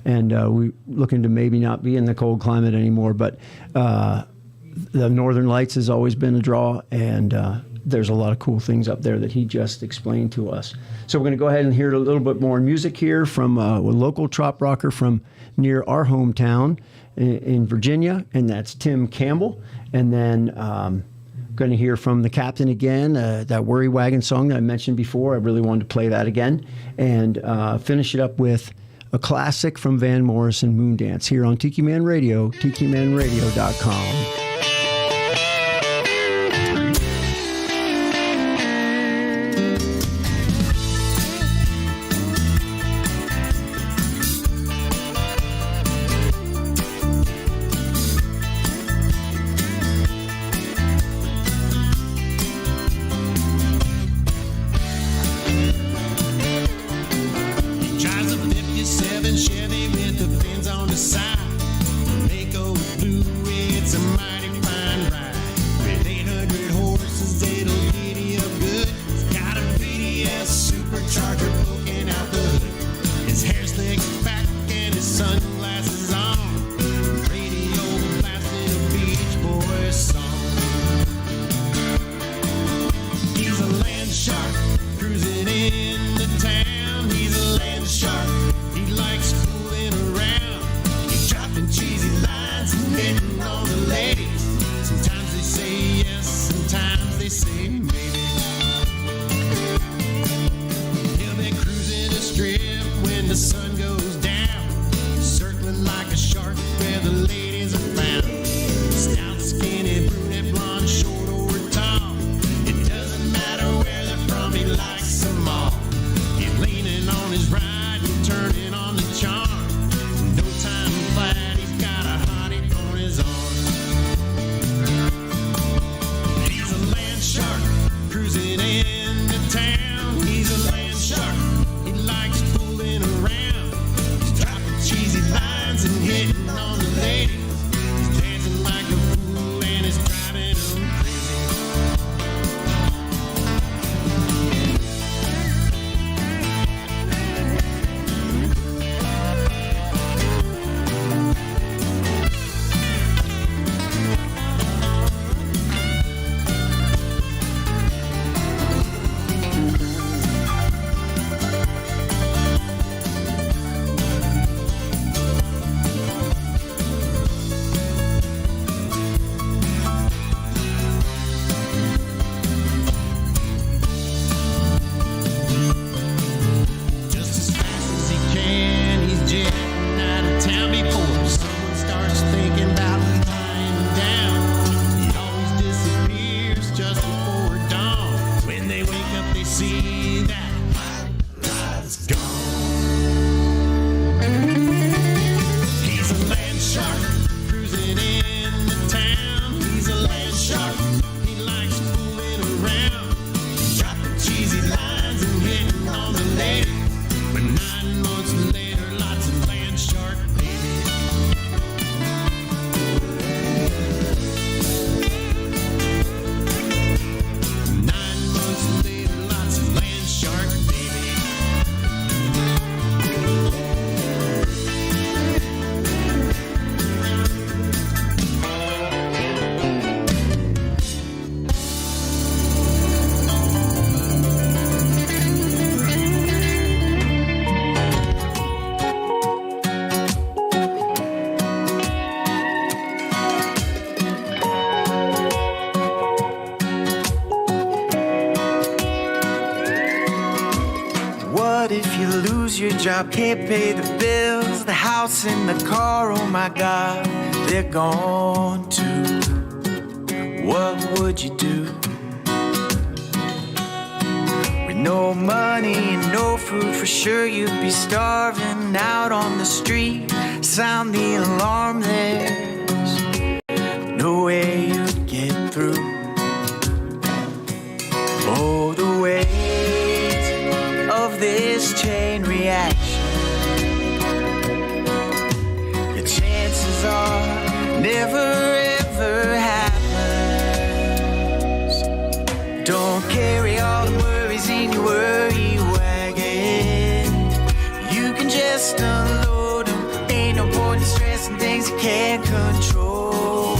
and we're looking to maybe not be in the cold climate anymore. But the Northern Lights has always been a draw, and there's a lot of cool things up there that he just explained to us. So we're going to go ahead and hear a little bit more music here from a local trop rocker from near our hometown in Virginia, and that's Tim Campbell. And then going to hear from the Captain again, that Worry Wagon song that I mentioned before. I really wanted to play that again. And finish it up with a classic from Van Morrison, Moondance, here on Tiki Man Radio, tikimanradio.com. Chevy with the fins on the side. Mako blue, it's a mighty fine ride. With 800 horses, it'll get you good. It's got a VDS supercharger poking out the hood. His hair slicked back and his sunglasses on. Radio blasting a Beach Boys song. He's a land shark cruising into town. He's a land shark. He likes fooling around. He's dropping cheesy lines and hitting on the ladies. Sometimes they say yes, sometimes they say maybe. He'll be cruising the strip when the sun goes down, circling like a shark where the ladies are found. Stout, skinny, brunette, blonde, short or tall. It doesn't matter where they're from, he likes them all. He's leaning on his ride and turning on the charm. No time flat, he's got a hottie on his arm. He's a land shark cruising into town. He's a land shark. He likes fooling around. He's dropping cheesy lines and hitting on the ladies. He's dancing like a fool and it's driving him crazy. Just as fast as he can, he's jetting out of town before someone starts thinking about tying him down. He always disappears just before dawn. When they wake up, they see that ride's gone. He's a land shark cruising into town. He's a land shark. He likes fooling around, dropping cheesy lines and hitting on the lady. But 9 months later, lots of land shark baby. 9 months later, lots of land shark baby. What if you lose your job, can't pay the bills, the house and the car, oh my God, they're gone too. What would you do? With no money and no food, for sure you'd be starving out on the street. Sound the alarm, there's no way you'd get through. Oh, the weight of this chain reaction, the chances are never ever happens. Don't carry all the worries in your worry wagon. You can just unload them. Ain't no point in stressing things you can't control.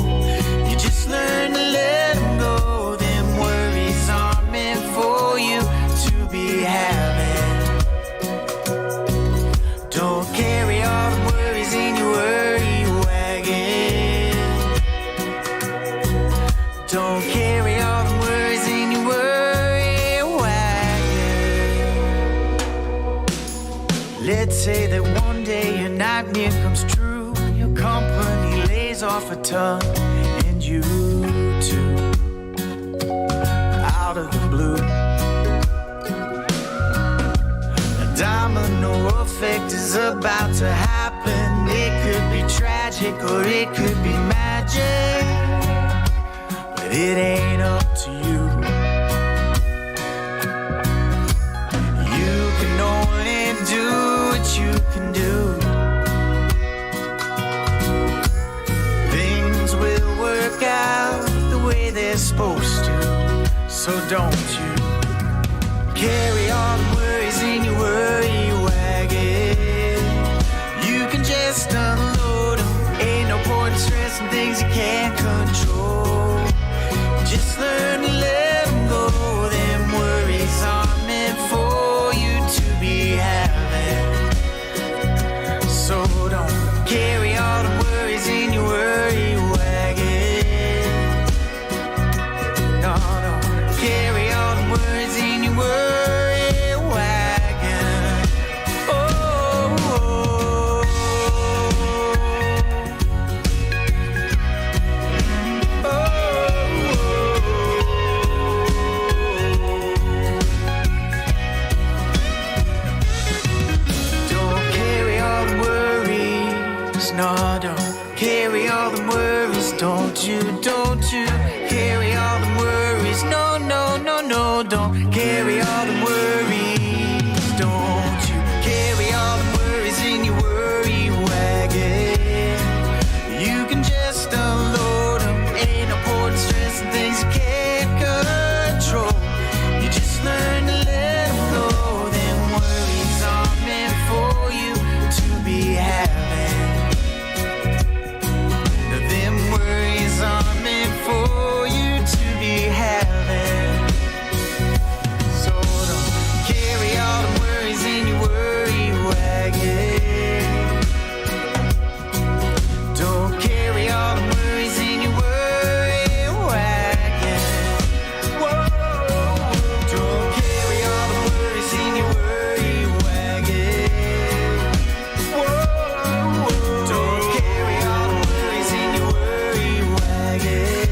You just learn to let them go. Them worries aren't meant for you to be having. Don't carry all the worries in your worry wagon. Don't carry all the worries in your worry wagon. Let's say that one day your nightmare comes true. Your company lays off a ton, and you too, out of the blue. A domino effect is about to happen. It could be tragic or it could be magic, but it ain't up to you. You can only do what you can do. Things will work out the way they're supposed to. So don't you carry all the worries in your worry wagon. You can just unload them. Ain't no point in stressing things you can't control. Just learn to let them go. Them worries aren't meant for you to be having. So don't carry all the worries in your worry wagon. No, don't carry all the worries in your worry wagon. Oh, oh, don't carry all the worries. No, don't carry all the worries. Don't you carry all the worries. No, no, no, no, don't carry all the worries. Don't you carry all the worries in your worry wagon. You can just unload them. Ain't no point in stressing things you can't control. You just learn to let them go. Them worries aren't meant for you to be having. Them worries aren't meant for you to be having. So don't carry all the worries in your worry wagon. Don't carry all the worries in your worry wagon. Whoa. Don't carry all the worries in your worry wagon. Whoa. Don't carry all the worries in your worry wagon.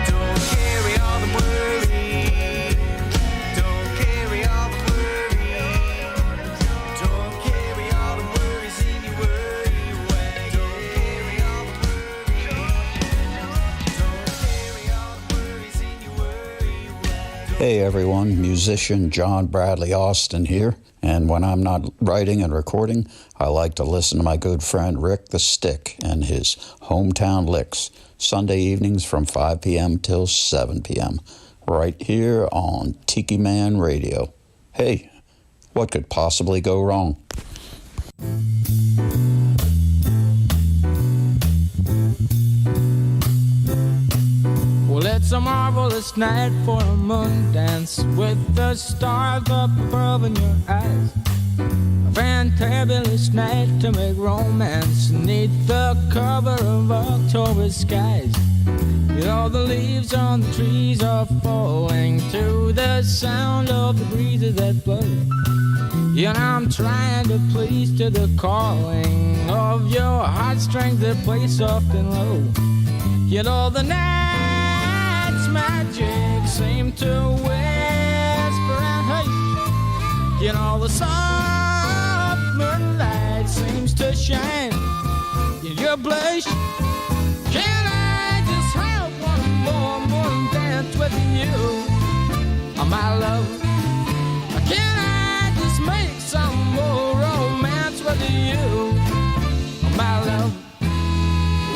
Don't carry all the worries. Don't carry all the worries. Don't carry all the worries in your worry wagon. Don't carry all the worries in your worry wagon. Hey everyone, musician John Bradley Austin here, and when I'm not writing and recording, I like to listen to my good friend Rick the Stick and his Hometown Licks, Sunday evenings from 5 p.m. till 7 p.m., right here on Tiki Man Radio. Hey, what could possibly go wrong? Well, it's a marvelous night for a moon dance with the stars up above in your eyes. A fantabulous night to make romance 'neath the cover of October skies. You know the leaves on the trees are falling to the sound of the breezes that blow. You know I'm trying to please to the calling of your heartstrings that play soft and low. You know the night's magic seem to whisper and hush. You know the soft moonlight seems to shine in your blush. Can I just have one more morning dance with you, oh, my love? Can I just make some more romance with you, oh, my love?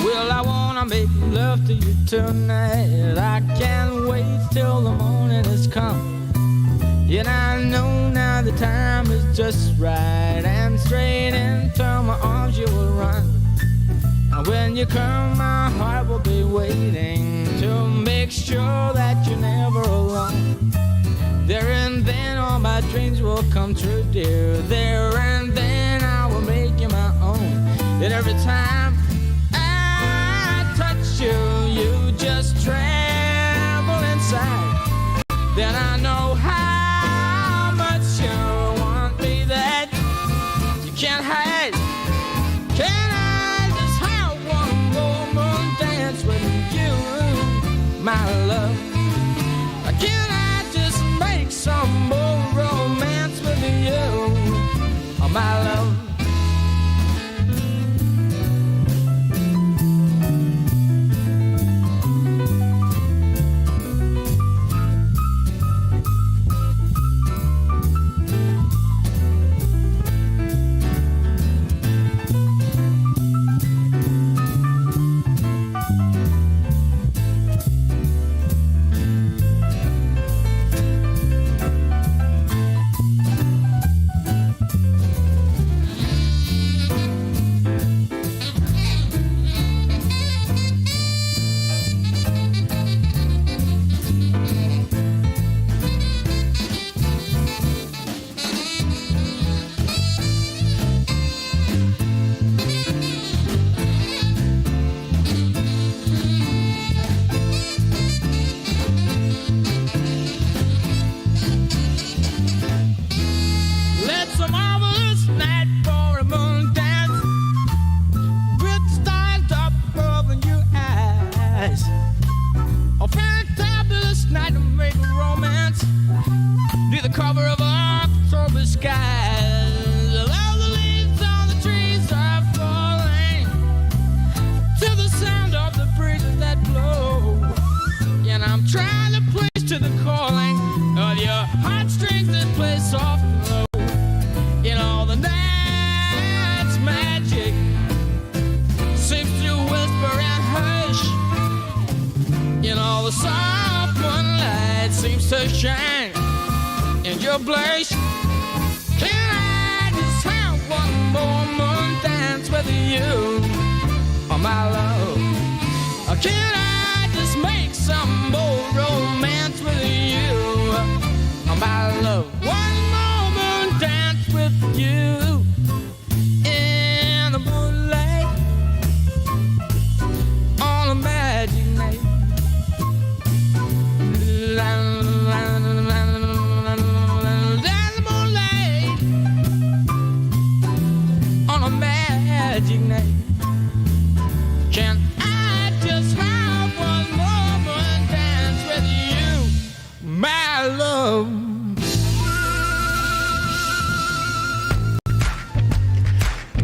Well, I wanna make love to you tonight. I can't wait till the morning has come. And I know now the time is just right, and straight into my arms you will run. And when you come, my heart will be waiting to make sure that you're never alone. There and then all my dreams will come true, dear. There and then I will make you my own. And every time I touch you, you just tremble inside. Then I know how much you want me that you can't hide. Can I just have one more moon dance with you, my love? Can I just make some more romance with you, oh, my love?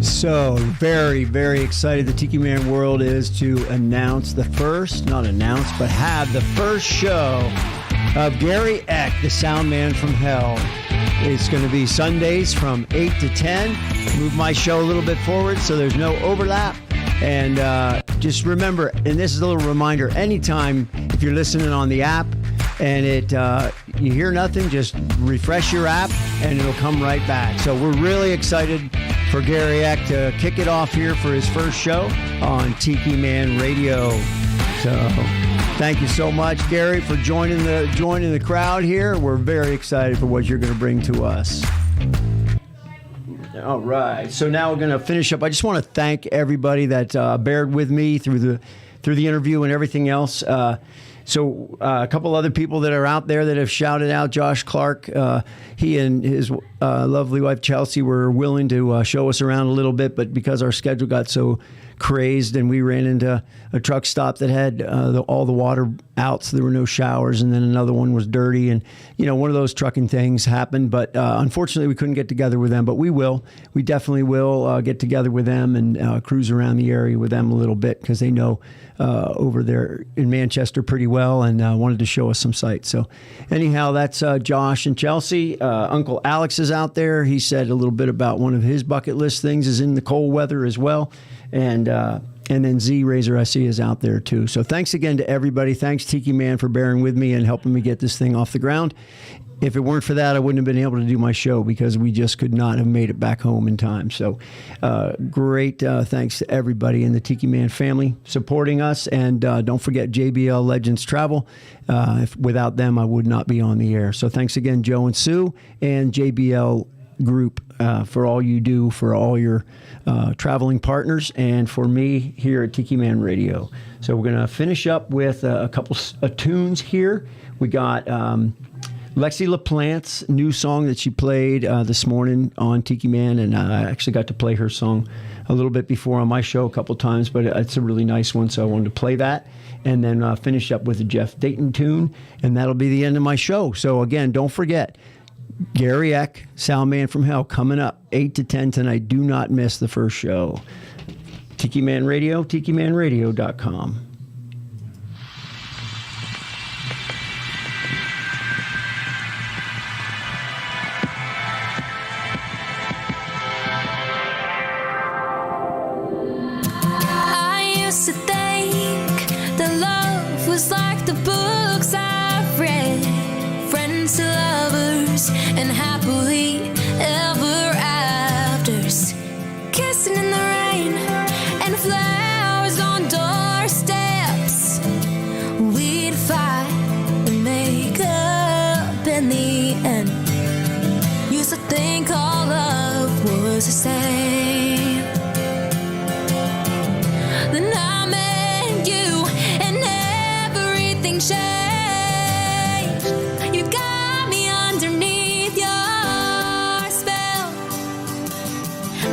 So very, very excited. The Tiki Man World is to announce the first, not announce, but have the first show of Gary Eck, the sound man from hell. It's going to be Sundays from 8 to 10. Move my show a little bit forward so there's no overlap. And just remember, and this is a little reminder, anytime if you're listening on the app and you hear nothing, just refresh your app and it'll come right back. So we're really excited for Gary Eck to kick it off here for his first show on Tiki Man Radio. So thank you so much, Gary, for joining the crowd here. We're very excited for what you're going to bring to us. All right. So now we're going to finish up. I just want to thank everybody that bared with me through through the interview and everything else. So a couple other people that are out there that have shouted out, Josh Clark, he and his lovely wife Chelsea were willing to show us around a little bit, but because our schedule got so crazed and we ran into a truck stop that had all the water out, so there were no showers, and then another one was dirty, and one of those trucking things happened. But unfortunately we couldn't get together with them, but we definitely will get together with them and cruise around the area with them a little bit, because they know over there in Manchester pretty well, and wanted to show us some sights. So anyhow, that's Josh and Chelsea. Uncle Alex is out there. He said a little bit about one of his bucket list things is in the cold weather as well. And then Z Razor, I see, is out there too. So thanks again to everybody. Thanks, Tiki Man, for bearing with me and helping me get this thing off the ground. If it weren't for that, I wouldn't have been able to do my show, because we just could not have made it back home in time. So great thanks to everybody in the Tiki Man family supporting us. And don't forget JBL Legends Travel. Without them, I would not be on the air. So thanks again, Joe and Sue and JBL Group, for all you do for all your traveling partners, and for me here at Tiki Man Radio. So we're going to finish up with a couple of tunes here. We got Lexi LaPlante's new song that she played this morning on Tiki Man, and I actually got to play her song a little bit before on my show a couple times, but it's a really nice one, so I wanted to play that. And then finish up with a Jeff Dayton tune, and that'll be the end of my show. So again, don't forget, Gary Eck, Soundman from Hell, coming up 8 to 10 tonight. Do not miss the first show. Tiki Man Radio, tikimanradio.com. I used to think that love was like the books I've read, friends to lovers and happily ever afters, kissing in the rain and flowers on doorsteps. We'd fight and make up in the end. Used to think all love was the same. Then I met you and everything changed. You got me underneath your spell.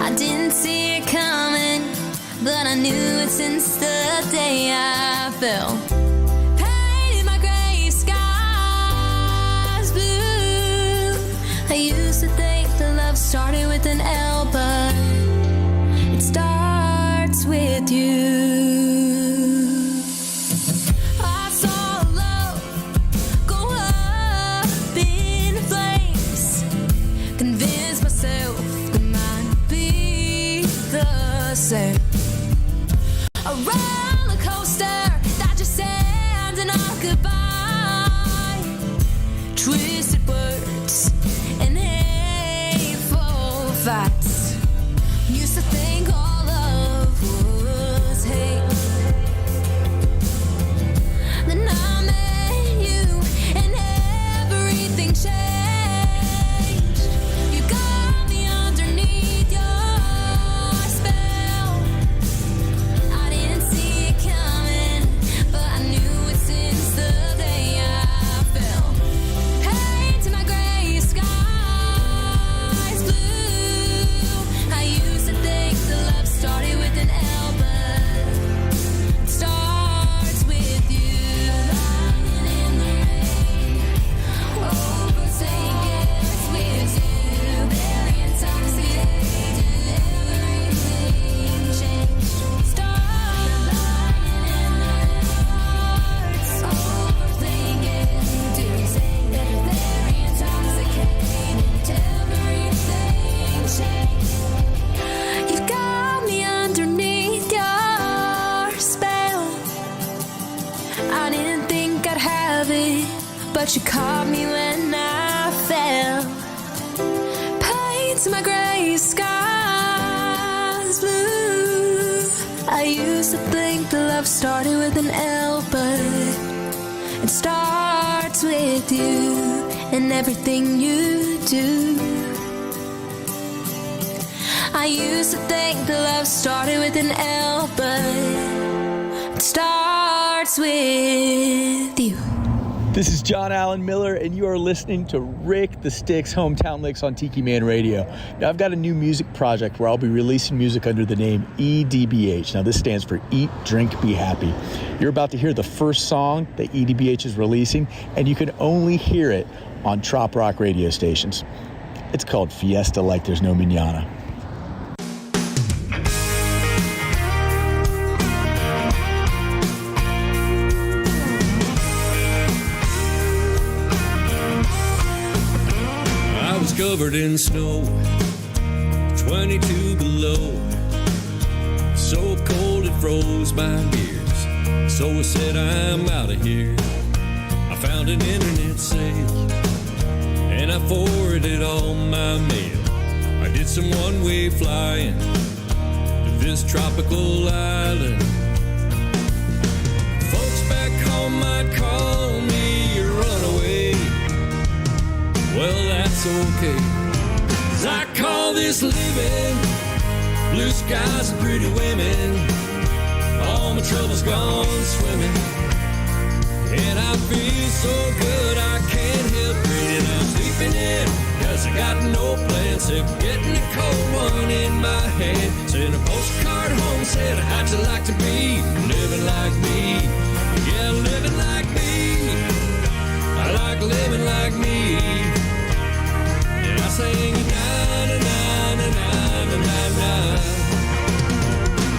I didn't see it coming, but I knew it since the day I fell. Painted my gray skies blue. I used to think that love started with an L, but it starts with you. I saw love go up in flames, convinced myself that mine would be the same. A roller coaster that just ended our goodbye. Twisted words and hateful fights. Used to think all love was hate. Then I met you and everything changed. You got me underneath your spell. I didn't see it coming, but I knew it since the day I fell. Painted my gray skies blue. I used to think the love started with an L, but it starts with you. Lying in the rain, overthinking with you. Very intoxicated, everything changed. Start lying in the hearts, overthinking, doing very intoxicated, everything changed. You got me underneath your spell. I didn't think I'd have it, but you caught me when I fell. Paints my gray skies blue. I used to think the love started with an L, but it starts with you and everything you do. I used to think the love started with an L, but it starts with you. This is John Allan Miller, and you are listening to Rick the Stick's Hometown Licks on Tiki Man Radio. Now, I've got a new music project where I'll be releasing music under the name EDBH. Now, this stands for Eat, Drink, Be Happy. You're about to hear the first song that EDBH is releasing, and you can only hear it on Trop Rock radio stations. It's called Fiesta Like There's No Manana. Covered in snow, 22 below, so cold it froze my ears. So I said, I'm out of here. I found an internet sale, and I forwarded all my mail. I did some one-way flying to this tropical island. Folks back home might call me a runaway. Well, that's okay, 'cause I call this living. Blue skies and pretty women, all my troubles gone swimming. And I feel so good I can't help breathing. I'm sleeping in, 'cause I got no plans except getting a cold one in my hand. Sent a postcard home, said, how'd you like to be living like me? Yeah, living like me. I like living like me. I sing na na na na na na na.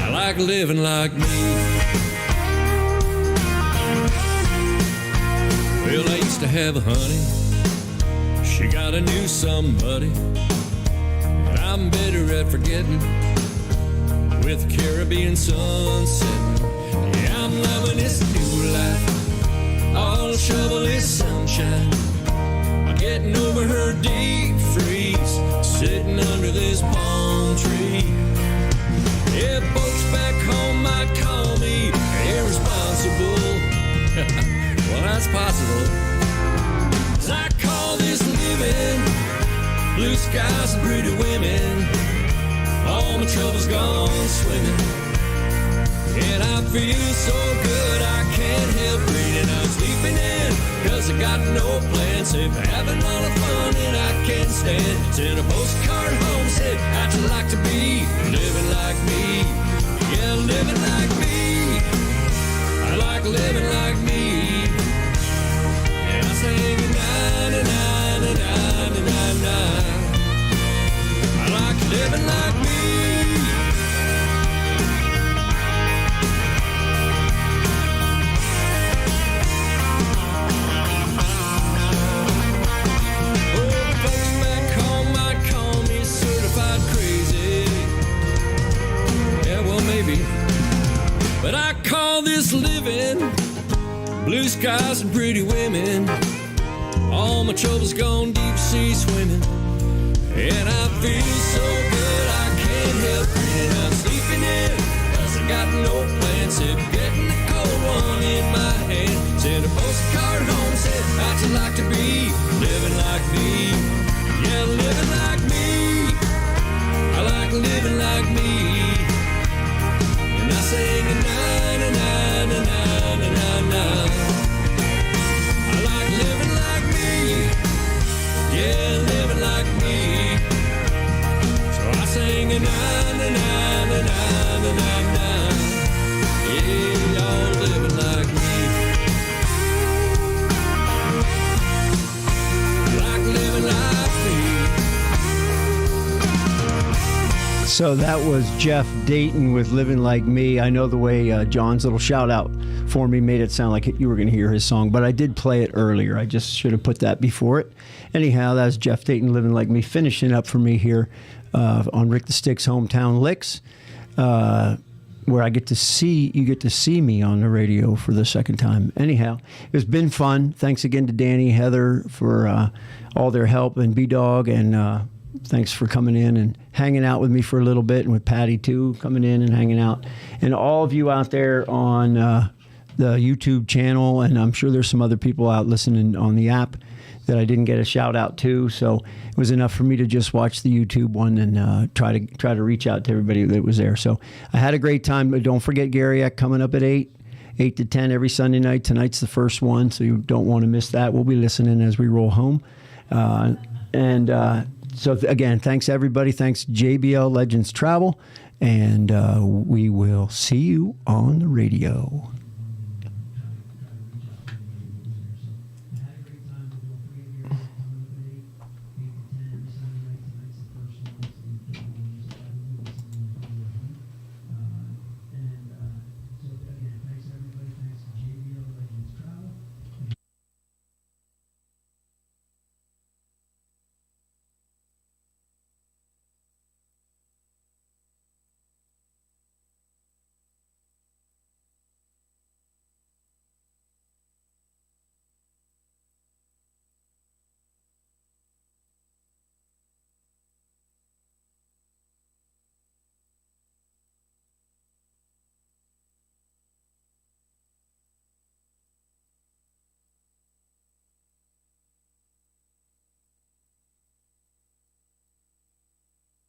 I like living like me. Well, I used to have a honey. She got a new somebody, and I'm better at forgetting. With a Caribbean sunset, yeah, I'm loving this new life. All the trouble is sunshine. Getting over her deep freeze, sitting under this palm tree. Yeah, folks back home might call me irresponsible. Well, that's possible, 'cause I call this living. Blue skies and pretty women, all my troubles gone swimming. And I feel so good I can't help breathing. I'm sleeping in, 'cause I got no plans, except having all the fun and I can't stand. Sent a postcard home, said, how'd you like to be living like me? Yeah, living like me. I like living like me. And I sing na na na na na na na. I like living like me. But I call this living. Blue skies and pretty women, all my troubles gone deep sea swimming. And I feel so good I can't help breathing. I'm sleeping in, 'cause I got no plans except getting a cold one in my hand. Sent a postcard home, said, how'd you like to be living like me? Yeah, living like me. I like living like me. And I sing a na na na na na na na na. I like living like me. Yeah, living like me. So I sing a na na na na na na na na. Yeah, y'all living like me. I like living like me. So that was Jeff Dayton with Living Like Me. I know the way John's little shout out for me made it sound like you were going to hear his song, but I did play it earlier. I just should have put that before it. Anyhow, that was Jeff Dayton, Living Like Me, finishing up for me here on Rick the Stick's Hometown Licks, where you get to see me on the radio for the second time. Anyhow, it's been fun. Thanks again to Danny, Heather for all their help, and B-Dog, and thanks for coming in and hanging out with me for a little bit, and with Patty too, coming in and hanging out. And all of you out there on the YouTube channel, and I'm sure there's some other people out listening on the app that I didn't get a shout out to. So it was enough for me to just watch the YouTube one and try to reach out to everybody that was there. So I had a great time. But don't forget Gary coming up at 8. 8 to 10 every Sunday night. Tonight's the first one, so you don't want to miss that. We'll be listening as we roll home. Again, thanks everybody. Thanks JBL Legends Travel. And we will see you on the radio.